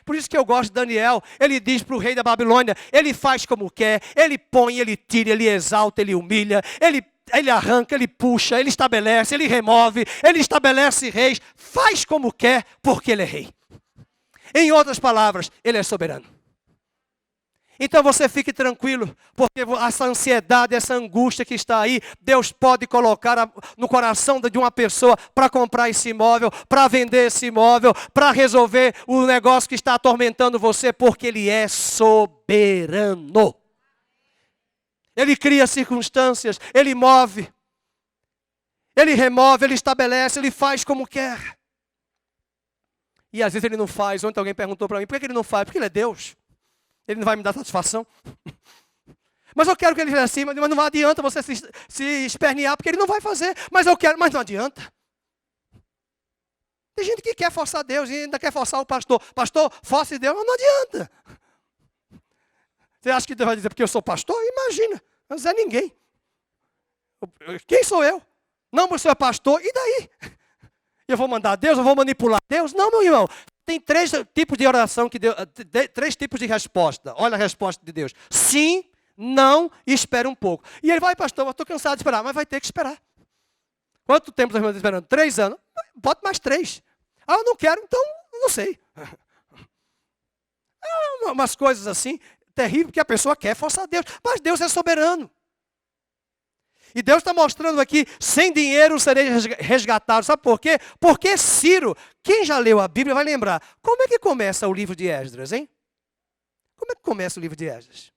Por isso que eu gosto de Daniel, ele diz para o rei da Babilônia, ele faz como quer, ele põe, ele tira, ele exalta, ele humilha, ele arranca, ele puxa, ele estabelece, ele remove, ele estabelece reis, faz como quer, porque ele é rei. Em outras palavras, ele é soberano. Então você fique tranquilo, porque essa ansiedade, essa angústia que está aí, Deus pode colocar no coração de uma pessoa para comprar esse imóvel, para vender esse imóvel, para resolver o negócio que está atormentando você, porque Ele é soberano. Ele cria circunstâncias, Ele move, Ele remove, Ele estabelece, Ele faz como quer. E às vezes Ele não faz. Ontem alguém perguntou para mim, por que Ele não faz? Porque Ele é Deus. Ele não vai me dar satisfação. Mas eu quero que ele seja assim, mas não adianta você se espernear, porque ele não vai fazer. Mas eu quero, mas não adianta. Tem gente que quer forçar Deus e ainda quer forçar o pastor. Pastor, force Deus, mas não adianta. Você acha que Deus vai dizer, porque eu sou pastor? Imagina, não é ninguém. Quem sou eu? Não, mas o senhor é pastor, e daí? Eu vou mandar Deus, eu vou manipular Deus? Não, meu irmão. Tem 3 tipos de oração, 3 tipos de resposta. Olha a resposta de Deus. Sim, não e espera um pouco. E ele vai, pastor, eu estou cansado de esperar, mas vai ter que esperar. Quanto tempo nós estamos esperando? 3 anos. Bota mais 3. Ah, eu não quero, então não sei. Umas coisas assim, terrível, que a pessoa quer forçar Deus. Mas Deus é soberano. E Deus está mostrando aqui, sem dinheiro sereis resgatados. Sabe por quê? Porque Ciro, quem já leu a Bíblia vai lembrar. Como é que começa o livro de Esdras, hein? Como é que começa o livro de Esdras?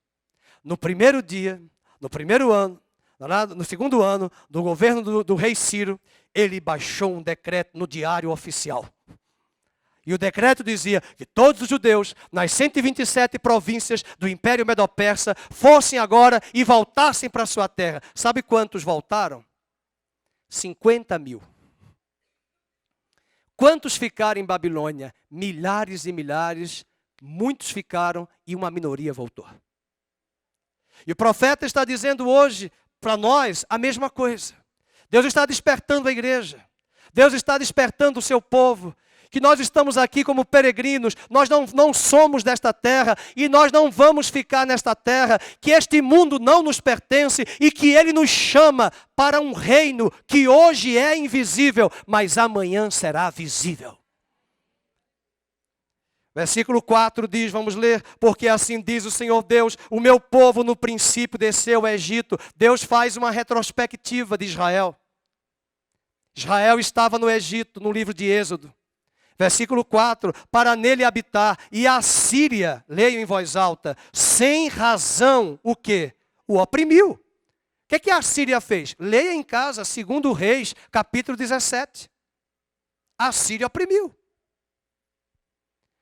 No primeiro dia, no primeiro ano, no segundo ano do governo do rei Ciro, ele baixou um decreto no diário oficial. E o decreto dizia que todos os judeus nas 127 províncias do Império Medo-Persa fossem agora e voltassem para a sua terra. Sabe quantos voltaram? 50 mil. Quantos ficaram em Babilônia? Milhares e milhares, muitos ficaram e uma minoria voltou. E o profeta está dizendo hoje para nós a mesma coisa. Deus está despertando a igreja. Deus está despertando o seu povo. Que nós estamos aqui como peregrinos, nós não somos desta terra e nós não vamos ficar nesta terra, que este mundo não nos pertence e que Ele nos chama para um reino que hoje é invisível, mas amanhã será visível. Versículo 4 diz, vamos ler, porque assim diz o Senhor Deus, o meu povo no princípio desceu ao Egito. Deus faz uma retrospectiva de Israel. Israel estava no Egito, no livro de Êxodo. Versículo 4, para nele habitar, e a Síria, leio em voz alta, sem razão, o quê? O oprimiu. O que a Síria fez? Leia em casa, 2 Reis, capítulo 17. A Síria oprimiu.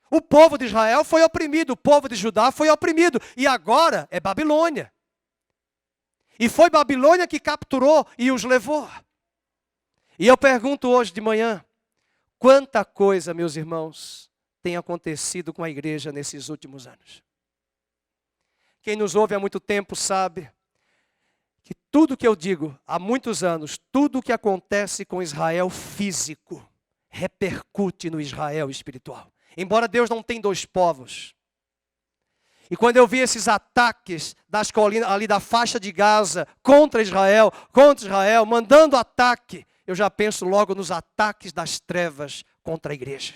O povo de Israel foi oprimido, o povo de Judá foi oprimido, e agora é Babilônia. E foi Babilônia que capturou e os levou. E eu pergunto hoje de manhã, quanta coisa, meus irmãos, tem acontecido com a igreja nesses últimos anos. Quem nos ouve há muito tempo sabe que tudo que eu digo há muitos anos, tudo que acontece com Israel físico, repercute no Israel espiritual. Embora Deus não tenha 2 povos. E quando eu vi esses ataques das colinas ali da faixa de Gaza contra Israel, mandando ataque, eu já penso logo nos ataques das trevas contra a igreja.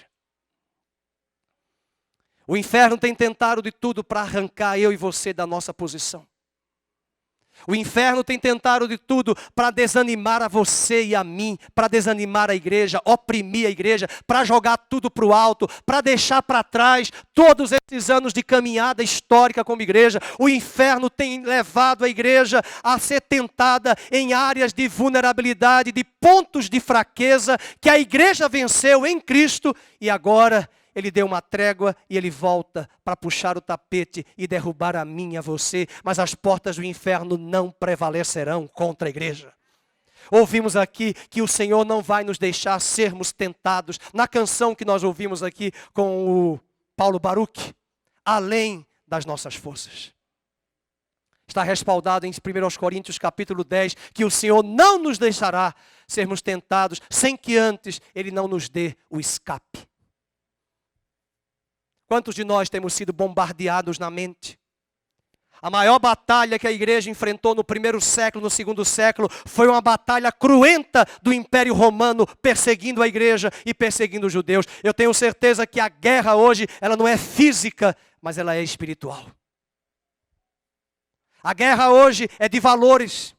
O inferno tem tentado de tudo para arrancar eu e você da nossa posição. O inferno tem tentado de tudo para desanimar a você e a mim, para desanimar a igreja, oprimir a igreja, para jogar tudo para o alto, para deixar para trás todos esses anos de caminhada histórica como igreja. O inferno tem levado a igreja a ser tentada em áreas de vulnerabilidade, de pontos de fraqueza, que a igreja venceu em Cristo e agora ele deu uma trégua e ele volta para puxar o tapete e derrubar a mim e a você. Mas as portas do inferno não prevalecerão contra a igreja. Ouvimos aqui que o Senhor não vai nos deixar sermos tentados. Na canção que nós ouvimos aqui com o Paulo Baruch, além das nossas forças. Está respaldado em 1 Coríntios capítulo 10, que o Senhor não nos deixará sermos tentados, sem que antes Ele não nos dê o escape. Quantos de nós temos sido bombardeados na mente? A maior batalha que a igreja enfrentou no primeiro século, no segundo século, foi uma batalha cruenta do Império Romano, perseguindo a igreja e perseguindo os judeus. Eu tenho certeza que a guerra hoje, ela não é física, mas ela é espiritual. A guerra hoje é de valores.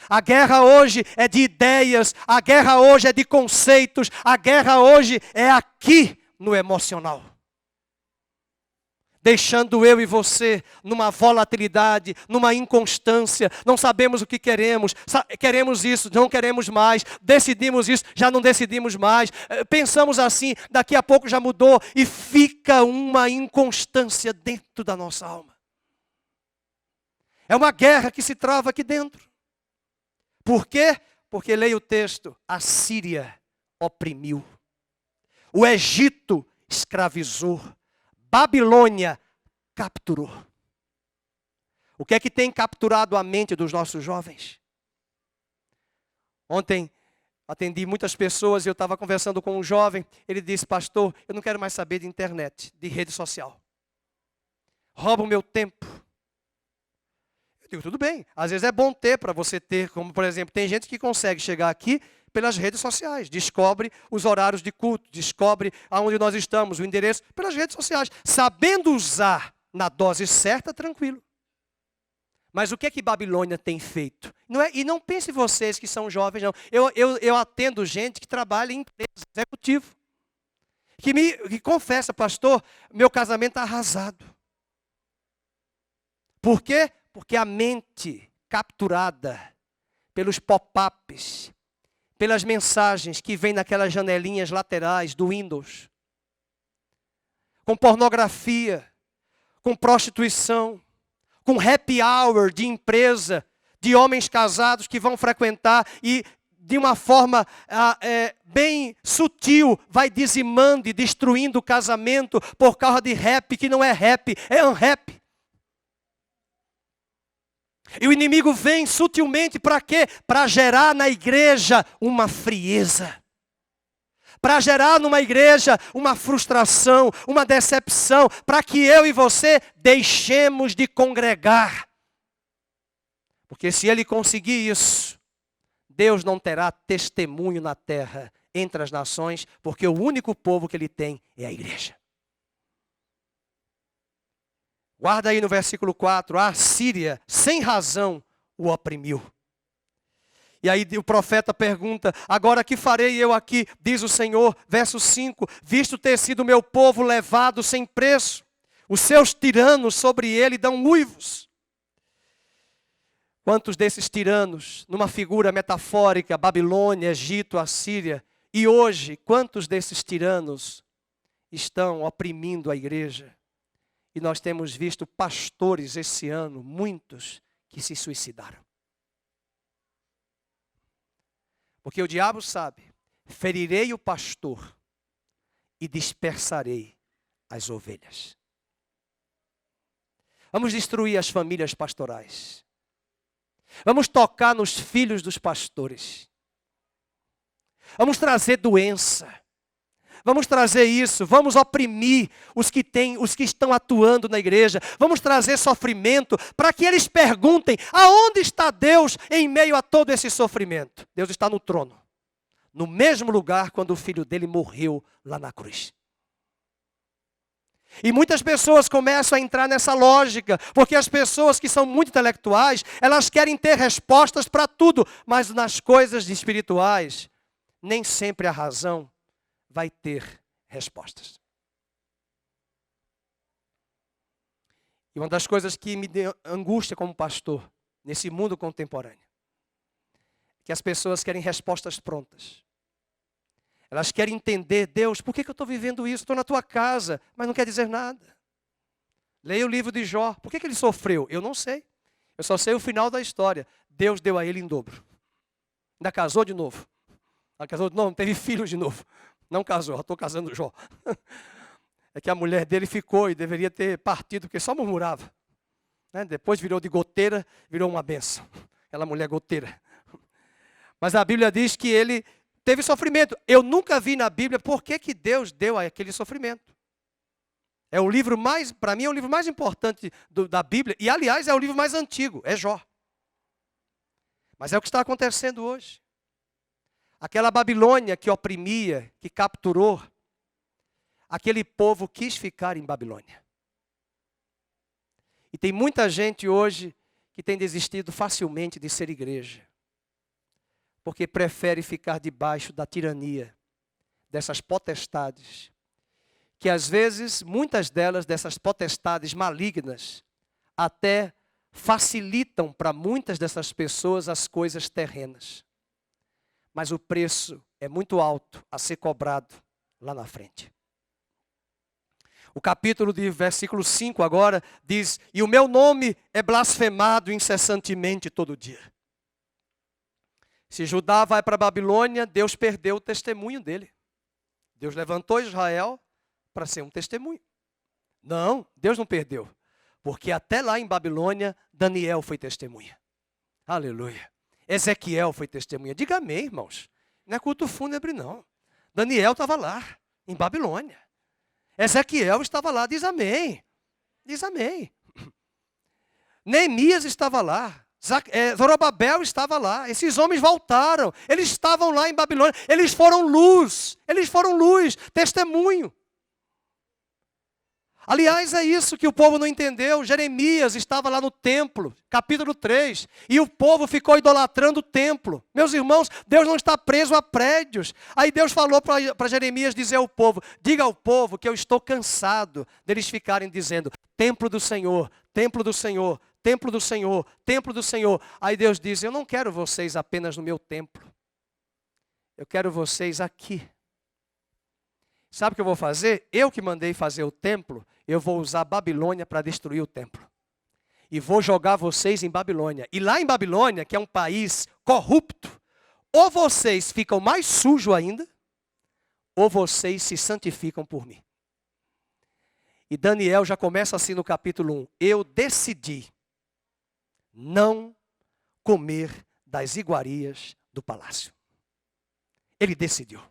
A guerra hoje é de ideias. A guerra hoje é de conceitos. A guerra hoje é aqui no emocional. Deixando eu e você numa volatilidade, numa inconstância. Não sabemos o que queremos. Queremos isso, não queremos mais. Decidimos isso, já não decidimos mais. Pensamos assim, daqui a pouco já mudou. E fica uma inconstância dentro da nossa alma. É uma guerra que se trava aqui dentro. Por quê? Porque, leia o texto, a Síria oprimiu. O Egito escravizou. Babilônia capturou. O que é que tem capturado a mente dos nossos jovens? Ontem atendi muitas pessoas e eu estava conversando com um jovem. Ele disse, pastor, eu não quero mais saber de internet, de rede social. Rouba o meu tempo. Eu digo, tudo bem. Às vezes é bom ter para você ter, como por exemplo, tem gente que consegue chegar aqui pelas redes sociais, descobre os horários de culto, descobre aonde nós estamos, o endereço, pelas redes sociais. Sabendo usar na dose certa, tranquilo. Mas o que é que Babilônia tem feito? E não pense vocês que são jovens, não. Eu atendo gente que trabalha em empresa, executivo, que confessa, pastor, meu casamento está arrasado. Por quê? Porque a mente capturada pelos pop-ups, pelas mensagens que vêm naquelas janelinhas laterais do Windows, com pornografia, com prostituição, com happy hour de empresa, de homens casados que vão frequentar e de uma forma bem sutil vai dizimando e destruindo o casamento por causa de rap, que não é rap, é unrap. E o inimigo vem sutilmente para quê? Para gerar na igreja uma frieza. Para gerar numa igreja uma frustração, uma decepção. Para que eu e você deixemos de congregar. Porque se ele conseguir isso, Deus não terá testemunho na terra entre as nações. Porque o único povo que ele tem é a igreja. Guarda aí no versículo 4, a Síria, sem razão, o oprimiu. E aí o profeta pergunta, agora que farei eu aqui, diz o Senhor, verso 5, visto ter sido meu povo levado sem preço, os seus tiranos sobre ele dão uivos. Quantos desses tiranos, numa figura metafórica, Babilônia, Egito, Assíria, e hoje, quantos desses tiranos estão oprimindo a igreja? E nós temos visto pastores esse ano, muitos, que se suicidaram. Porque o diabo sabe, ferirei o pastor e dispersarei as ovelhas. Vamos destruir as famílias pastorais. Vamos tocar nos filhos dos pastores. Vamos trazer doença. Vamos trazer isso, vamos oprimir os que estão atuando na igreja. Vamos trazer sofrimento para que eles perguntem, aonde está Deus em meio a todo esse sofrimento? Deus está no trono, no mesmo lugar quando o filho dele morreu lá na cruz. E muitas pessoas começam a entrar nessa lógica, porque as pessoas que são muito intelectuais, elas querem ter respostas para tudo, mas nas coisas espirituais, nem sempre a razão vai ter respostas. E uma das coisas que me deu angústia como pastor, nesse mundo contemporâneo, que as pessoas querem respostas prontas. Elas querem entender, Deus, por que eu estou vivendo isso? Estou na tua casa, mas não quer dizer nada. Leia o livro de Jó. Por que ele sofreu? Eu não sei. Eu só sei o final da história. Deus deu a ele em dobro. Ainda casou de novo. Ela casou de novo, não teve filho de novo. Não casou, eu estou casando Jó. É que a mulher dele ficou e deveria ter partido, porque só murmurava. Né? Depois virou de goteira, virou uma benção. Aquela mulher goteira. Mas a Bíblia diz que ele teve sofrimento. Eu nunca vi na Bíblia por que Deus deu aquele sofrimento. É o livro mais, para mim, é o livro mais importante da Bíblia. E, aliás, é o livro mais antigo, é Jó. Mas é o que está acontecendo hoje. Aquela Babilônia que oprimia, que capturou, aquele povo quis ficar em Babilônia. E tem muita gente hoje que tem desistido facilmente de ser igreja. Porque prefere ficar debaixo da tirania dessas potestades, que às vezes, muitas delas, dessas potestades malignas, até facilitam para muitas dessas pessoas as coisas terrenas. Mas o preço é muito alto a ser cobrado lá na frente. O capítulo de versículo 5 agora diz, e o meu nome é blasfemado incessantemente todo dia. Se Judá vai para a Babilônia, Deus perdeu o testemunho dele. Deus levantou Israel para ser um testemunho. Não, Deus não perdeu. Porque até lá em Babilônia, Daniel foi testemunha. Aleluia. Ezequiel foi testemunha. Diga amém, irmãos. Não é culto fúnebre, não. Daniel estava lá, em Babilônia. Ezequiel estava lá, diz amém. Diz amém. Neemias estava lá. Zorobabel estava lá. Esses homens voltaram. Eles estavam lá em Babilônia. Eles foram luz. Eles foram luz. Testemunho. Aliás, é isso que o povo não entendeu. Jeremias estava lá no templo, capítulo 3, e o povo ficou idolatrando o templo. Meus irmãos, Deus não está preso a prédios. Aí Deus falou para Jeremias dizer ao povo, diga ao povo que eu estou cansado deles ficarem dizendo, templo do Senhor, templo do Senhor, templo do Senhor, templo do Senhor. Aí Deus diz, eu não quero vocês apenas no meu templo. Eu quero vocês aqui. Sabe o que eu vou fazer? Eu que mandei fazer o templo, eu vou usar a Babilônia para destruir o templo. E vou jogar vocês em Babilônia. E lá em Babilônia, que é um país corrupto, ou vocês ficam mais sujos ainda, ou vocês se santificam por mim. E Daniel já começa assim no capítulo 1. Eu decidi não comer das iguarias do palácio. Ele decidiu.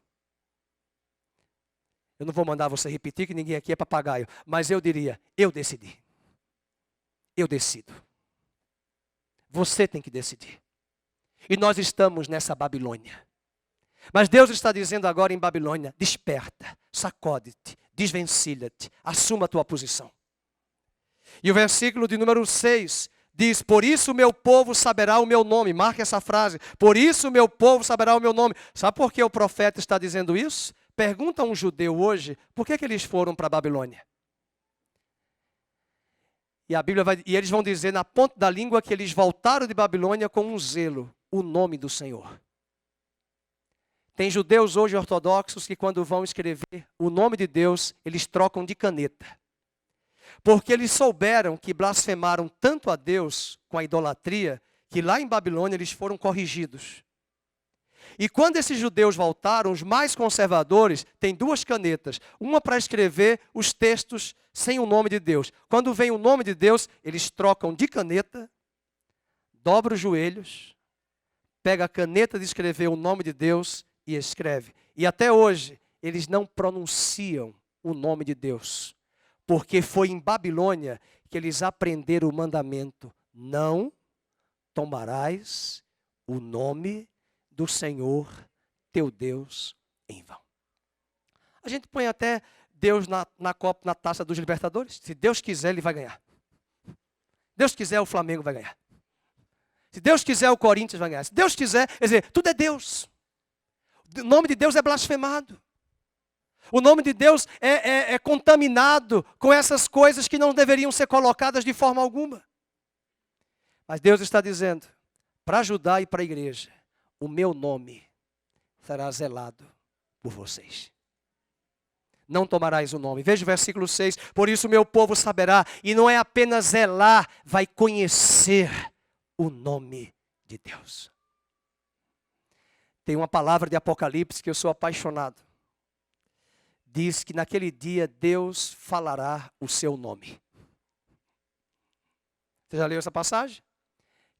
Eu não vou mandar você repetir, que ninguém aqui é papagaio. Mas eu diria, eu decidi. Eu decido. Você tem que decidir. E nós estamos nessa Babilônia. Mas Deus está dizendo agora em Babilônia, desperta, sacode-te, desvencilha-te, assuma a tua posição. E o versículo de número 6 diz, por isso o meu povo saberá o meu nome. Marque essa frase. Por isso o meu povo saberá o meu nome. Sabe por que o profeta está dizendo isso? Pergunta a um judeu hoje, por que eles foram para a Babilônia? E eles vão dizer na ponta da língua que eles voltaram de Babilônia com um zelo, o nome do Senhor. Tem judeus hoje ortodoxos que quando vão escrever o nome de Deus, eles trocam de caneta. Porque eles souberam que blasfemaram tanto a Deus com a idolatria, que lá em Babilônia eles foram corrigidos. E quando esses judeus voltaram, os mais conservadores têm duas canetas. Uma para escrever os textos sem o nome de Deus. Quando vem o nome de Deus, eles trocam de caneta, dobram os joelhos, pega a caneta de escrever o nome de Deus e escreve. E até hoje, eles não pronunciam o nome de Deus. Porque foi em Babilônia que eles aprenderam o mandamento. Não tomarás o nome do Senhor, teu Deus, em vão. A gente põe até Deus na taça dos Libertadores? Se Deus quiser, ele vai ganhar. Deus quiser, o Flamengo vai ganhar. Se Deus quiser, o Corinthians vai ganhar. Se Deus quiser, quer dizer, tudo é Deus. O nome de Deus é blasfemado. O nome de Deus é contaminado com essas coisas que não deveriam ser colocadas de forma alguma. Mas Deus está dizendo, para ajudar e para a igreja, o meu nome será zelado por vocês. Não tomarás o nome. Veja o versículo 6. Por isso o meu povo saberá, e não é apenas zelar, vai conhecer o nome de Deus. Tem uma palavra de Apocalipse que eu sou apaixonado. Diz que naquele dia Deus falará o seu nome. Você já leu essa passagem?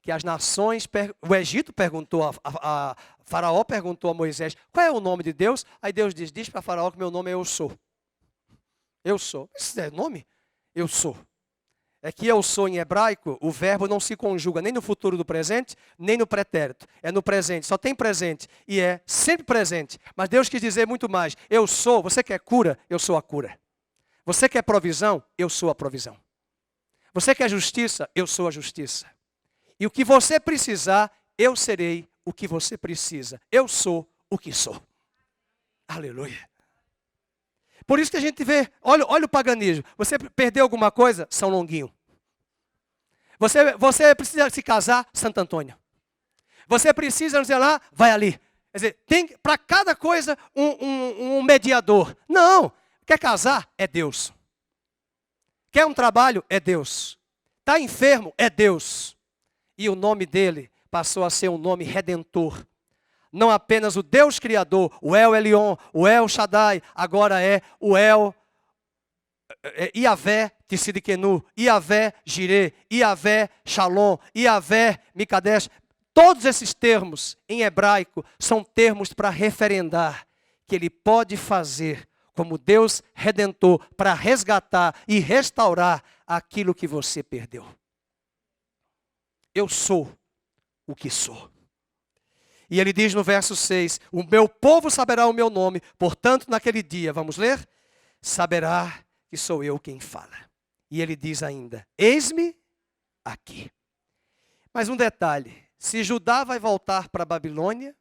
Que as nações, o Egito perguntou, a Faraó perguntou a Moisés, qual é o nome de Deus? Aí Deus diz para Faraó que meu nome é Eu Sou. Eu sou. Esse é nome? Eu sou. É que eu sou em hebraico, o verbo não se conjuga nem no futuro do presente, nem no pretérito. É no presente, só tem presente e é sempre presente. Mas Deus quis dizer muito mais. Eu sou, você quer cura? Eu sou a cura. Você quer provisão? Eu sou a provisão. Você quer justiça? Eu sou a justiça. E o que você precisar, eu serei o que você precisa. Eu sou o que sou. Aleluia. Por isso que a gente vê, olha o paganismo. Você perdeu alguma coisa? São Longuinho. Você precisa se casar? Santo Antônio. Você precisa, não sei lá, vai ali. Quer dizer, tem para cada coisa um mediador. Não, quer casar? É Deus. Quer um trabalho? É Deus. Está enfermo? É Deus. E o nome dele passou a ser um nome redentor. Não apenas o Deus Criador, o El Elyon, o El Shaddai, agora é o El Iavé Tissidikenu, Iavé Jireh, Iavé Shalom, Iavé Mikadesh. Todos esses termos em hebraico são termos para referendar que ele pode fazer como Deus redentor para resgatar e restaurar aquilo que você perdeu. Eu sou o que sou. E ele diz no verso 6, o meu povo saberá o meu nome, portanto naquele dia, vamos ler? Saberá que sou eu quem fala. E ele diz ainda, eis-me aqui. Mas um detalhe, se Judá vai voltar para a Babilônia,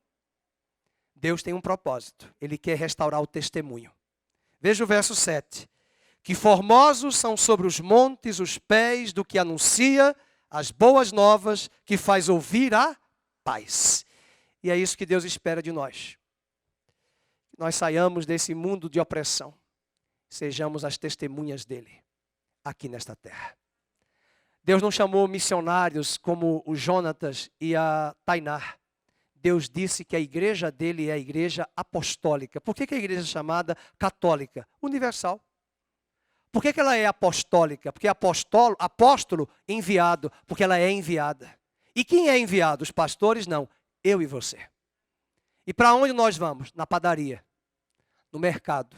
Deus tem um propósito, ele quer restaurar o testemunho. Veja o verso 7, que formosos são sobre os montes os pés do que anuncia as boas novas, que faz ouvir a paz. E é isso que Deus espera de nós. Nós saiamos desse mundo de opressão. Sejamos as testemunhas dele, aqui nesta terra. Deus não chamou missionários como o Jonatas e a Tainá. Deus disse que a igreja dele é a igreja apostólica. Por que a igreja é chamada católica? Universal. Por que ela é apostólica? Porque apóstolo enviado, porque ela é enviada. E quem é enviado? Os pastores? Não. Eu e você. E para onde nós vamos? Na padaria, no mercado,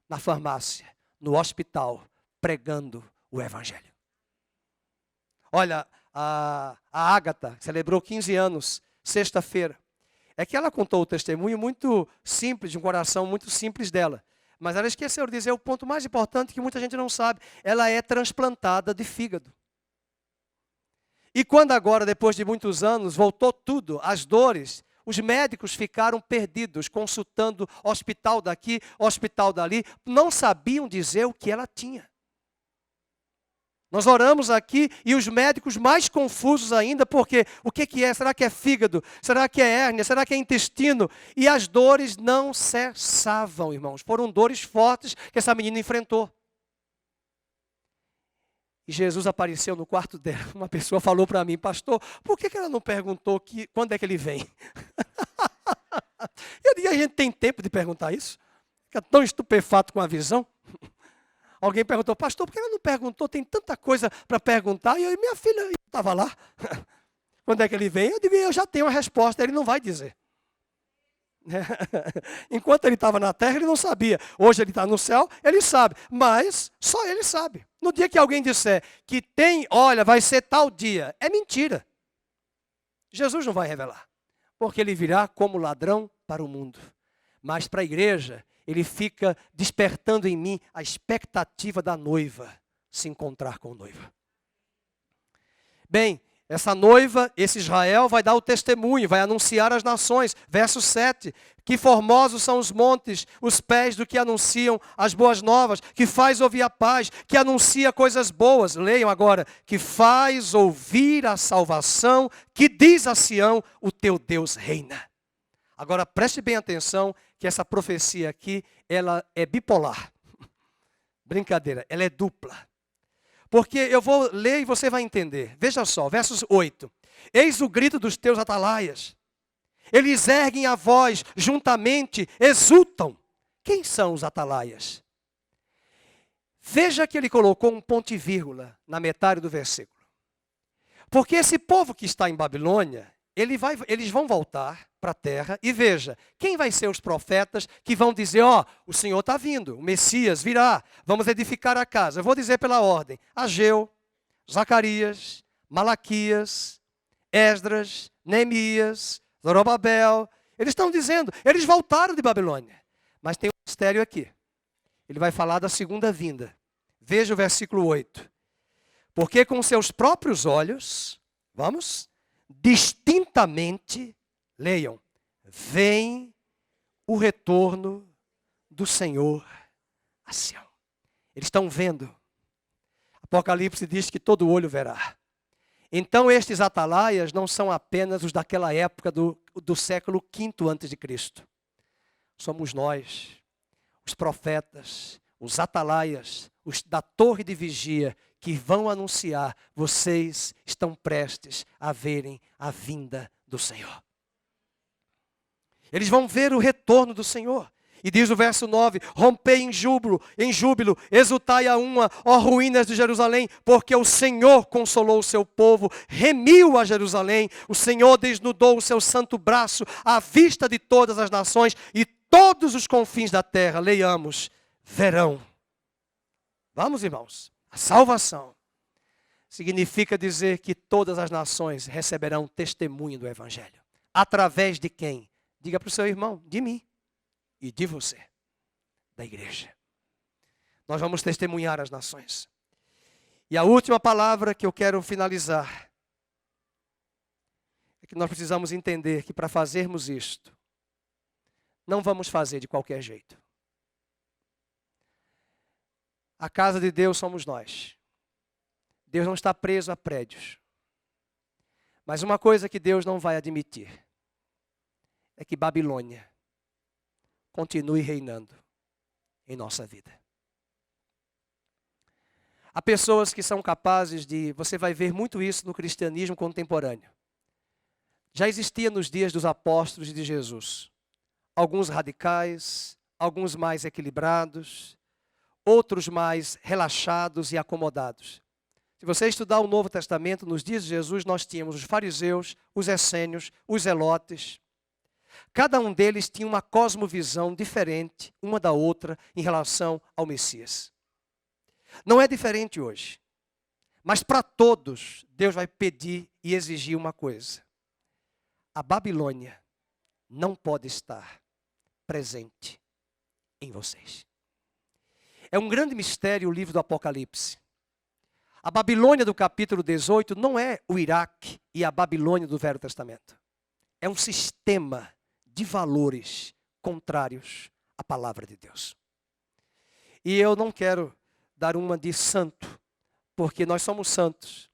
na farmácia, no hospital, pregando o evangelho. Olha, a Ágata celebrou 15 anos, sexta-feira. É que ela contou o testemunho muito simples, de um coração muito simples dela. Mas ela esqueceu de dizer o ponto mais importante que muita gente não sabe. Ela é transplantada de fígado. E quando agora, depois de muitos anos, voltou tudo, as dores, os médicos ficaram perdidos, consultando hospital daqui, hospital dali, não sabiam dizer o que ela tinha. Nós oramos aqui e os médicos mais confusos ainda, porque o que é? Será que é fígado? Será que é hérnia? Será que é intestino? E as dores não cessavam, irmãos. Foram dores fortes que essa menina enfrentou. E Jesus apareceu no quarto dela. Uma pessoa falou para mim, pastor, por que ela não perguntou quando é que ele vem? Eu digo, a gente tem tempo de perguntar isso? Fica tão estupefato com a visão. Alguém perguntou, pastor, por que ela não perguntou? Tem tanta coisa para perguntar. E eu, minha filha estava lá. Quando é que ele vem? Eu digo, eu já tenho a resposta, ele não vai dizer. Enquanto ele estava na terra, ele não sabia. Hoje ele está no céu, ele sabe. Mas só ele sabe. No dia que alguém disser que tem, olha, vai ser tal dia, é mentira. Jesus não vai revelar. Porque ele virá como ladrão para o mundo. Mas para a igreja, ele fica despertando em mim a expectativa da noiva se encontrar com o noivo. Bem, essa noiva, esse Israel, vai dar o testemunho, vai anunciar às nações. Verso 7, que formosos são os montes, os pés do que anunciam as boas novas, que faz ouvir a paz, que anuncia coisas boas. Leiam agora, que faz ouvir a salvação, que diz a Sião, o teu Deus reina. Agora preste bem atenção que essa profecia aqui, ela é bipolar. Brincadeira, ela é dupla. Porque eu vou ler e você vai entender. Veja só, versos 8. Eis o grito dos teus atalaias. Eles erguem a voz, juntamente exultam. Quem são os atalaias? Veja que ele colocou um ponto e vírgula na metade do versículo. Porque esse povo que está em Babilônia, eles vão voltar para a terra e veja, quem vai ser os profetas que vão dizer, o Senhor está vindo, o Messias virá, vamos edificar a casa. Eu vou dizer pela ordem, Ageu, Zacarias, Malaquias, Esdras, Neemias, Zorobabel. Eles estão dizendo, eles voltaram de Babilônia. Mas tem um mistério aqui. Ele vai falar da segunda vinda. Veja o versículo 8. Porque com seus próprios olhos, distintamente, leiam, vem o retorno do Senhor a Sião. Eles estão vendo. Apocalipse diz que todo olho verá. Então estes atalaias não são apenas os daquela época do século V a.C. Somos nós, os profetas, os atalaias, os da torre de vigia, que vão anunciar, vocês estão prestes a verem a vinda do Senhor. Eles vão ver o retorno do Senhor. E diz o verso 9, rompei em júbilo, exultai a uma, ó ruínas de Jerusalém, porque o Senhor consolou o seu povo, remiu a Jerusalém, o Senhor desnudou o seu santo braço à vista de todas as nações e todos os confins da terra, leiamos, verão. Vamos, irmãos, a salvação significa dizer que todas as nações receberão testemunho do Evangelho. Através de quem? Diga para o seu irmão, de mim. E de você, da igreja. Nós vamos testemunhar as nações. E a última palavra que eu quero finalizar é que nós precisamos entender que para fazermos isto, não vamos fazer de qualquer jeito. A casa de Deus somos nós. Deus não está preso a prédios. Mas uma coisa que Deus não vai admitir é que Babilônia continue reinando em nossa vida. Há pessoas que são capazes de, você vai ver muito isso no cristianismo contemporâneo. Já existia nos dias dos apóstolos e de Jesus. Alguns radicais, alguns mais equilibrados, outros mais relaxados e acomodados. Se você estudar o Novo Testamento, nos dias de Jesus, nós tínhamos os fariseus, os essênios, os zelotes. Cada um deles tinha uma cosmovisão diferente, uma da outra, em relação ao Messias. Não é diferente hoje. Mas para todos, Deus vai pedir e exigir uma coisa. A Babilônia não pode estar presente em vocês. É um grande mistério o livro do Apocalipse. A Babilônia do capítulo 18 não é o Iraque e a Babilônia do Velho Testamento. É um sistema de valores contrários à palavra de Deus. E eu não quero dar uma de santo, porque nós somos santos,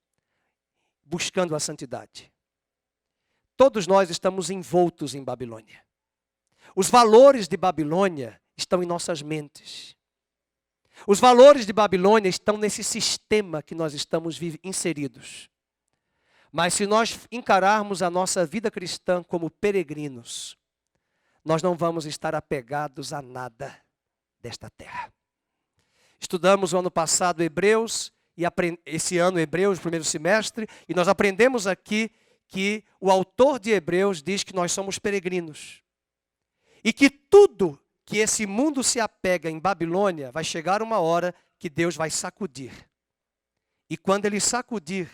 buscando a santidade. Todos nós estamos envoltos em Babilônia. Os valores de Babilônia estão em nossas mentes. Os valores de Babilônia estão nesse sistema que nós estamos inseridos. Mas se nós encararmos a nossa vida cristã como peregrinos, nós não vamos estar apegados a nada desta terra. Estudamos o ano passado Hebreus, e esse ano Hebreus, primeiro semestre, e nós aprendemos aqui que o autor de Hebreus diz que nós somos peregrinos. E que tudo que esse mundo se apega em Babilônia, vai chegar uma hora que Deus vai sacudir. E quando Ele sacudir,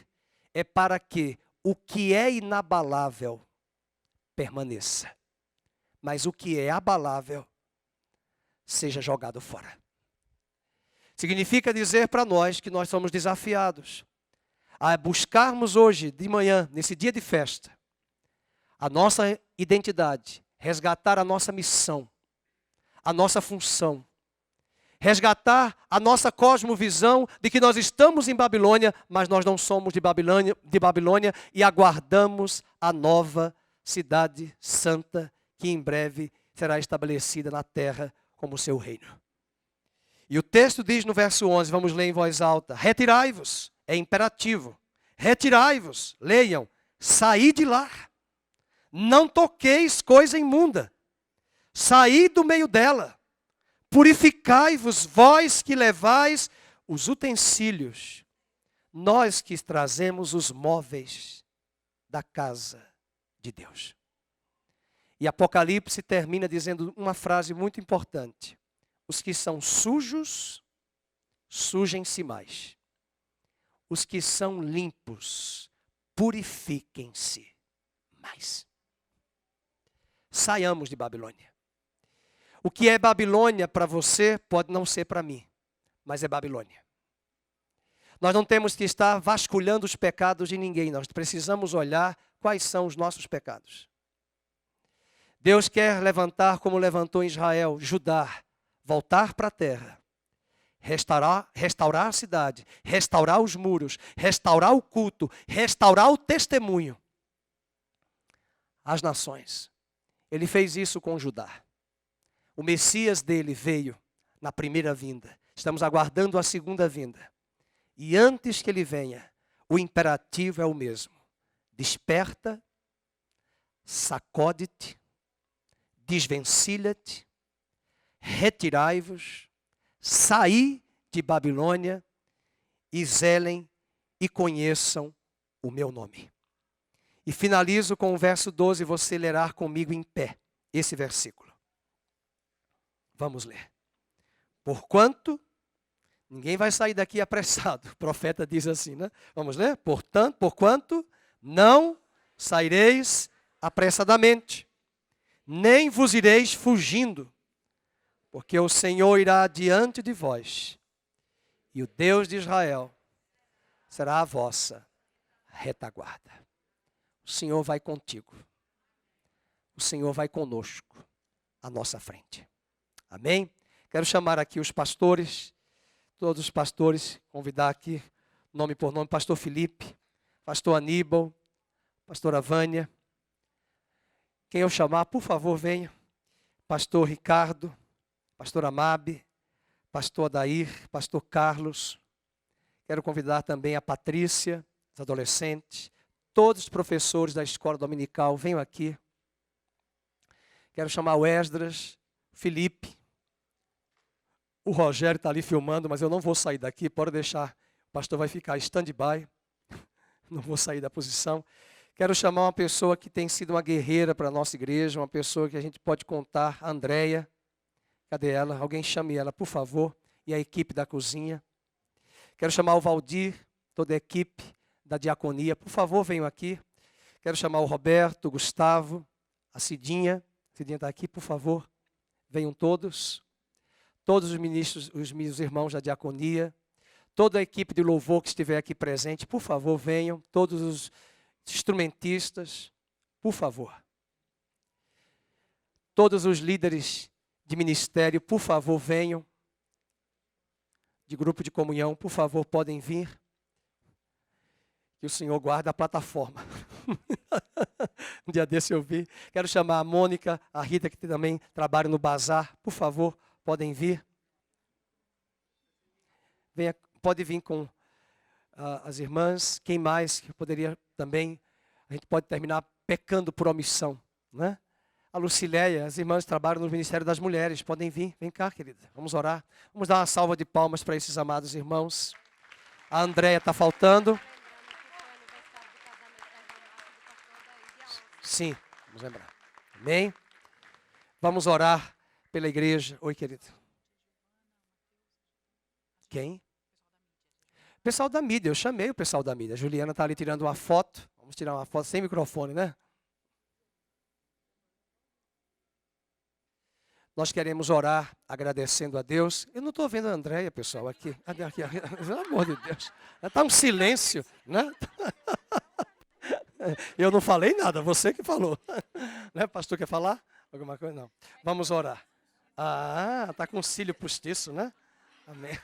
é para que o que é inabalável permaneça. mas o que é abalável seja jogado fora. Significa dizer para nós que nós somos desafiados a buscarmos hoje, de manhã, nesse dia de festa, a nossa identidade, resgatar a nossa missão, a nossa função, resgatar a nossa cosmovisão de que nós estamos em Babilônia, mas nós não somos de Babilônia e aguardamos a nova cidade santa que em breve será estabelecida na terra como seu reino. E o texto diz no verso 11, vamos ler em voz alta: retirai-vos, é imperativo, retirai-vos, leiam, saí de lá, não toqueis coisa imunda, saí do meio dela, purificai-vos, vós que levais os utensílios, nós que trazemos os móveis da casa de Deus. E Apocalipse termina dizendo uma frase muito importante: os que são sujos, sujem-se mais. Os que são limpos, purifiquem-se mais. Saiamos de Babilônia. O que é Babilônia para você pode não ser para mim, mas é Babilônia. Nós não temos que estar vasculhando os pecados de ninguém, nós precisamos olhar quais são os nossos pecados. Deus quer levantar como levantou em Israel, Judá, voltar para a terra, restaurar a cidade, restaurar os muros, restaurar o culto, restaurar o testemunho. As nações. Ele fez isso com Judá. O Messias dele veio na primeira vinda. Estamos aguardando a segunda vinda. E antes que ele venha, o imperativo é o mesmo: desperta, sacode-te, desvencilha-te, retirai-vos, saí de Babilônia e zelem e conheçam o meu nome. E finalizo com o verso 12, você lerá comigo em pé esse versículo. Vamos ler. Porquanto, ninguém vai sair daqui apressado, o profeta diz assim, né? Vamos ler? Portanto, porquanto não saireis apressadamente, nem vos ireis fugindo, porque o Senhor irá diante de vós, e o Deus de Israel será a vossa retaguarda. O Senhor vai contigo. O Senhor vai conosco, à nossa frente. Amém? Quero chamar aqui os pastores, todos os pastores, convidar aqui, nome por nome, pastor Felipe, pastor Aníbal, pastora Vânia. Quem eu chamar, por favor, venha. Pastor Ricardo, pastor Amabe, pastor Adair, pastor Carlos. Quero convidar também a Patrícia, os adolescentes, todos os professores da escola dominical, venham aqui. Quero chamar o Esdras, Felipe. O Rogério está ali filmando, mas eu não vou sair daqui, pode deixar. O pastor vai ficar stand-by. Não vou sair da posição. Quero chamar uma pessoa que tem sido uma guerreira para a nossa igreja, uma pessoa que a gente pode contar, a Andréia. Cadê ela? Alguém chame ela, por favor. E a equipe da cozinha. Quero chamar o Valdir, toda a equipe da diaconia. Por favor, venham aqui. Quero chamar o Roberto, o Gustavo, a Cidinha. A Cidinha está aqui, por favor. Venham todos. Todos os ministros, os meus irmãos da diaconia. Toda a equipe de louvor que estiver aqui presente, por favor, venham. Todos os instrumentistas, por favor. Todos os líderes de ministério, por favor, venham. De grupo de comunhão, por favor, podem vir. Que o Senhor guarde a plataforma. Um dia desse eu vi. Quero chamar a Mônica, a Rita, que também trabalha no bazar. Por favor, podem vir. Venha, pode vir com as irmãs. Quem mais que poderia também? A gente pode terminar pecando por omissão, né? A Lucileia, as irmãs trabalham no Ministério das Mulheres. Podem vir. Vem cá, querida. Vamos orar. Vamos dar uma salva de palmas para esses amados irmãos. A Andréia está faltando. Sim, vamos lembrar. Amém? Vamos orar pela igreja. Oi, querido. Quem? O pessoal da mídia. Eu chamei o pessoal da mídia. A Juliana está ali tirando uma foto. Vamos tirar uma foto sem microfone, né? Nós queremos orar agradecendo a Deus. Eu não estou vendo a Andréia, pessoal, aqui. Aqui. Pelo amor de Deus. Está um silêncio, né? Eu não falei nada, você que falou. Né, pastor, quer falar? Alguma coisa? Não. Vamos orar. Ah, está com cílio postiço, né? Amém.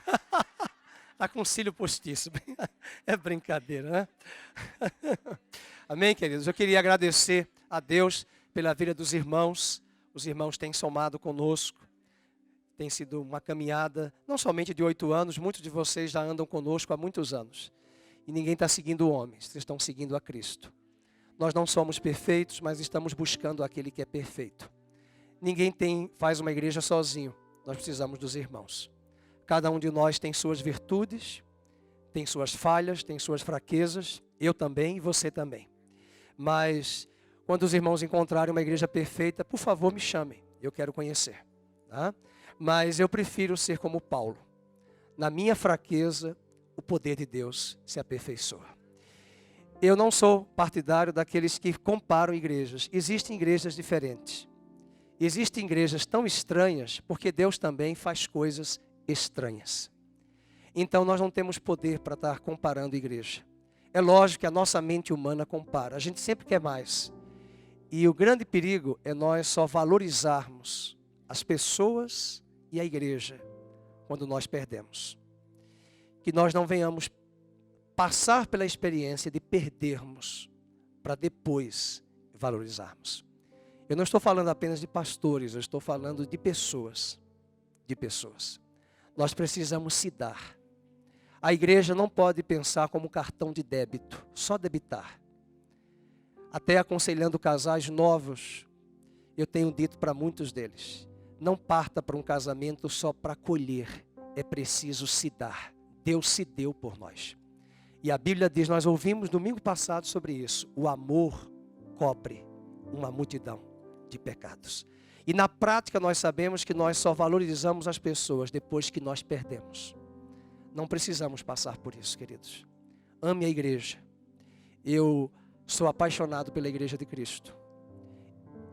Está com cílio postiço. É brincadeira, né? Amém, queridos? Eu queria agradecer a Deus pela vida dos irmãos. Os irmãos têm somado conosco. Tem sido uma caminhada, não somente de 8 anos, muitos de vocês já andam conosco há muitos anos. E ninguém está seguindo homens, vocês estão seguindo a Cristo. Nós não somos perfeitos, mas estamos buscando aquele que é perfeito. Ninguém faz uma igreja sozinho, nós precisamos dos irmãos. Cada um de nós tem suas virtudes, tem suas falhas, tem suas fraquezas, eu também e você também. Mas quando os irmãos encontrarem uma igreja perfeita, por favor me chamem, eu quero conhecer. Tá? Mas eu prefiro ser como Paulo. Na minha fraqueza, o poder de Deus se aperfeiçoa. Eu não sou partidário daqueles que comparam igrejas. Existem igrejas diferentes. Existem igrejas tão estranhas porque Deus também faz coisas estranhas. Então nós não temos poder para estar comparando igreja. É lógico que a nossa mente humana compara. A gente sempre quer mais. E o grande perigo é nós só valorizarmos as pessoas e a igreja quando nós perdemos. Que nós não venhamos passar pela experiência de perdermos para depois valorizarmos. Eu não estou falando apenas de pastores, eu estou falando de pessoas. De pessoas. Nós precisamos se dar. A igreja não pode pensar como cartão de débito, só debitar. Até aconselhando casais novos, eu tenho dito para muitos deles, não parta para um casamento só para colher, é preciso se dar. Deus se deu por nós. E a Bíblia diz, nós ouvimos domingo passado sobre isso, o amor cobre uma multidão de pecados. E na prática nós sabemos que nós só valorizamos as pessoas depois que nós perdemos. Não precisamos passar por isso, queridos. Ame a igreja. Eu sou apaixonado pela igreja de Cristo.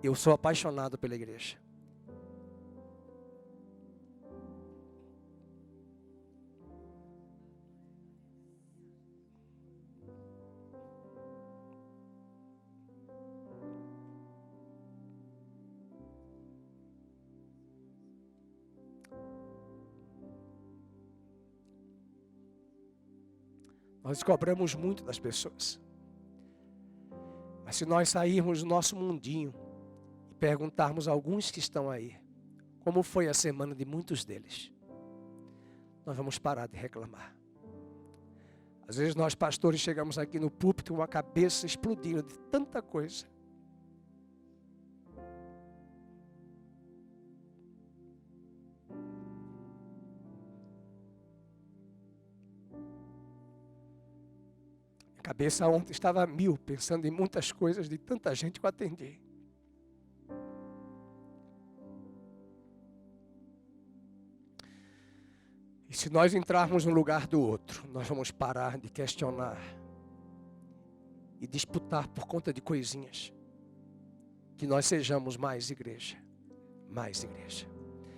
Eu sou apaixonado pela igreja. Nós cobramos muito das pessoas. Mas se nós sairmos do nosso mundinho e perguntarmos a alguns que estão aí, como foi a semana de muitos deles, nós vamos parar de reclamar. Às vezes nós pastores chegamos aqui no púlpito com a cabeça explodindo de tanta coisa. A cabeça ontem estava a mil, pensando em muitas coisas de tanta gente que eu atendi. E se nós entrarmos no lugar do outro, nós vamos parar de questionar e disputar por conta de coisinhas. Que nós sejamos mais igreja. Mais igreja.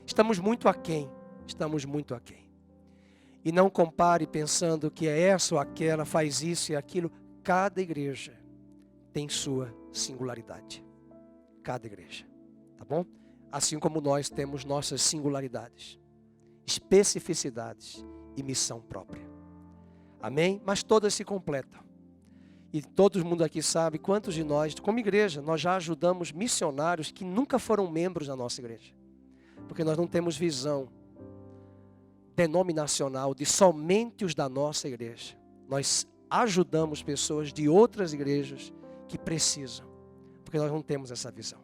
Estamos muito aquém. Estamos muito aquém. E não compare pensando que é essa ou aquela, faz isso e aquilo. Cada igreja tem sua singularidade. Cada igreja. Tá bom? Assim como nós temos nossas singularidades, especificidades e missão própria. Amém? Mas todas se completam. E todo mundo aqui sabe quantos de nós, como igreja, nós já ajudamos missionários que nunca foram membros da nossa igreja. Porque nós não temos visão denominacional de somente os da nossa igreja. Nós ajudamos pessoas de outras igrejas que precisam, porque nós não temos essa visão.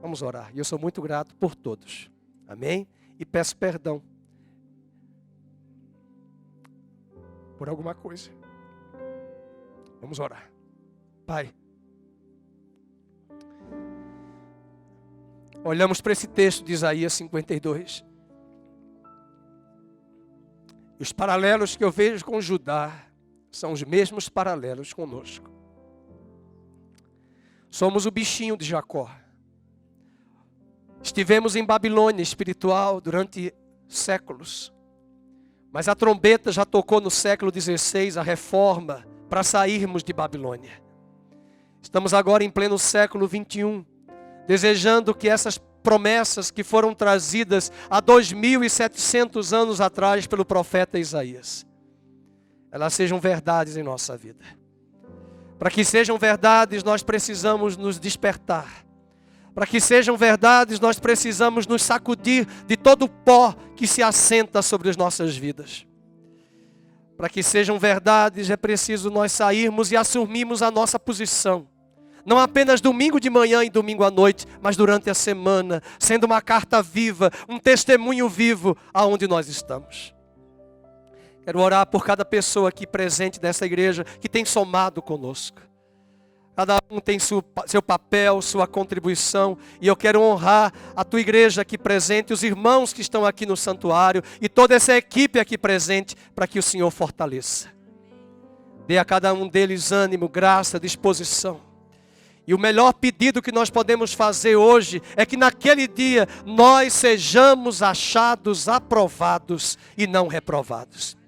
Vamos orar. E eu sou muito grato por todos. Amém? E peço perdão por alguma coisa. Vamos orar. Pai, olhamos para esse texto de Isaías 52. E os paralelos que eu vejo com Judá são os mesmos paralelos conosco. Somos o bichinho de Jacó. Estivemos em Babilônia espiritual durante séculos. Mas a trombeta já tocou no século XVI, a reforma, para sairmos de Babilônia. Estamos agora em pleno século XXI, desejando que essas promessas que foram trazidas há 2.700 anos atrás pelo profeta Isaías, elas sejam verdades em nossa vida. Para que sejam verdades, nós precisamos nos despertar. Para que sejam verdades, nós precisamos nos sacudir de todo o pó que se assenta sobre as nossas vidas. Para que sejam verdades, é preciso nós sairmos e assumirmos a nossa posição. Não apenas domingo de manhã e domingo à noite, mas durante a semana, sendo uma carta viva, um testemunho vivo aonde nós estamos. Quero orar por cada pessoa aqui presente dessa igreja que tem somado conosco. Cada um tem seu papel, sua contribuição. E eu quero honrar a tua igreja aqui presente, os irmãos que estão aqui no santuário e toda essa equipe aqui presente, para que o Senhor fortaleça. Dê a cada um deles ânimo, graça, disposição. E o melhor pedido que nós podemos fazer hoje é que naquele dia nós sejamos achados aprovados e não reprovados.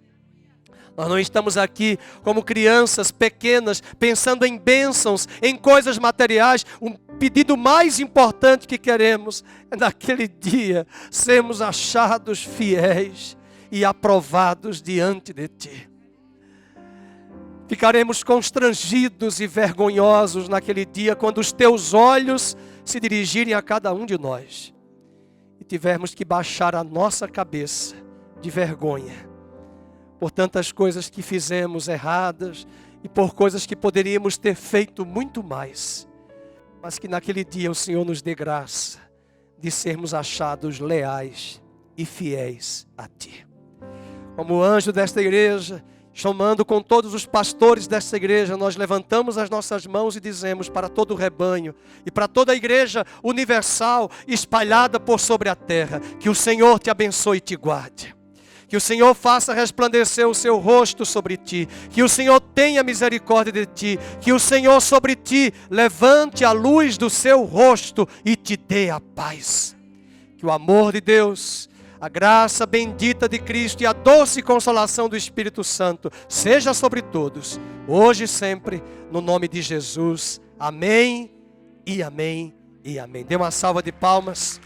Nós não estamos aqui como crianças pequenas, pensando em bênçãos, em coisas materiais. O pedido mais importante que queremos é naquele dia sermos achados fiéis e aprovados diante de Ti. Ficaremos constrangidos e vergonhosos naquele dia quando os Teus olhos se dirigirem a cada um de nós e tivermos que baixar a nossa cabeça de vergonha por tantas coisas que fizemos erradas e por coisas que poderíamos ter feito muito mais. Mas que naquele dia o Senhor nos dê graça de sermos achados leais e fiéis a Ti. Como anjo desta igreja, chamando com todos os pastores desta igreja, nós levantamos as nossas mãos e dizemos para todo o rebanho e para toda a igreja universal espalhada por sobre a terra, que o Senhor te abençoe e te guarde. Que o Senhor faça resplandecer o seu rosto sobre ti. Que o Senhor tenha misericórdia de ti. Que o Senhor sobre ti levante a luz do seu rosto e te dê a paz. Que o amor de Deus, a graça bendita de Cristo e a doce consolação do Espírito Santo seja sobre todos, hoje e sempre, no nome de Jesus. Amém e amém e amém. Dê uma salva de palmas.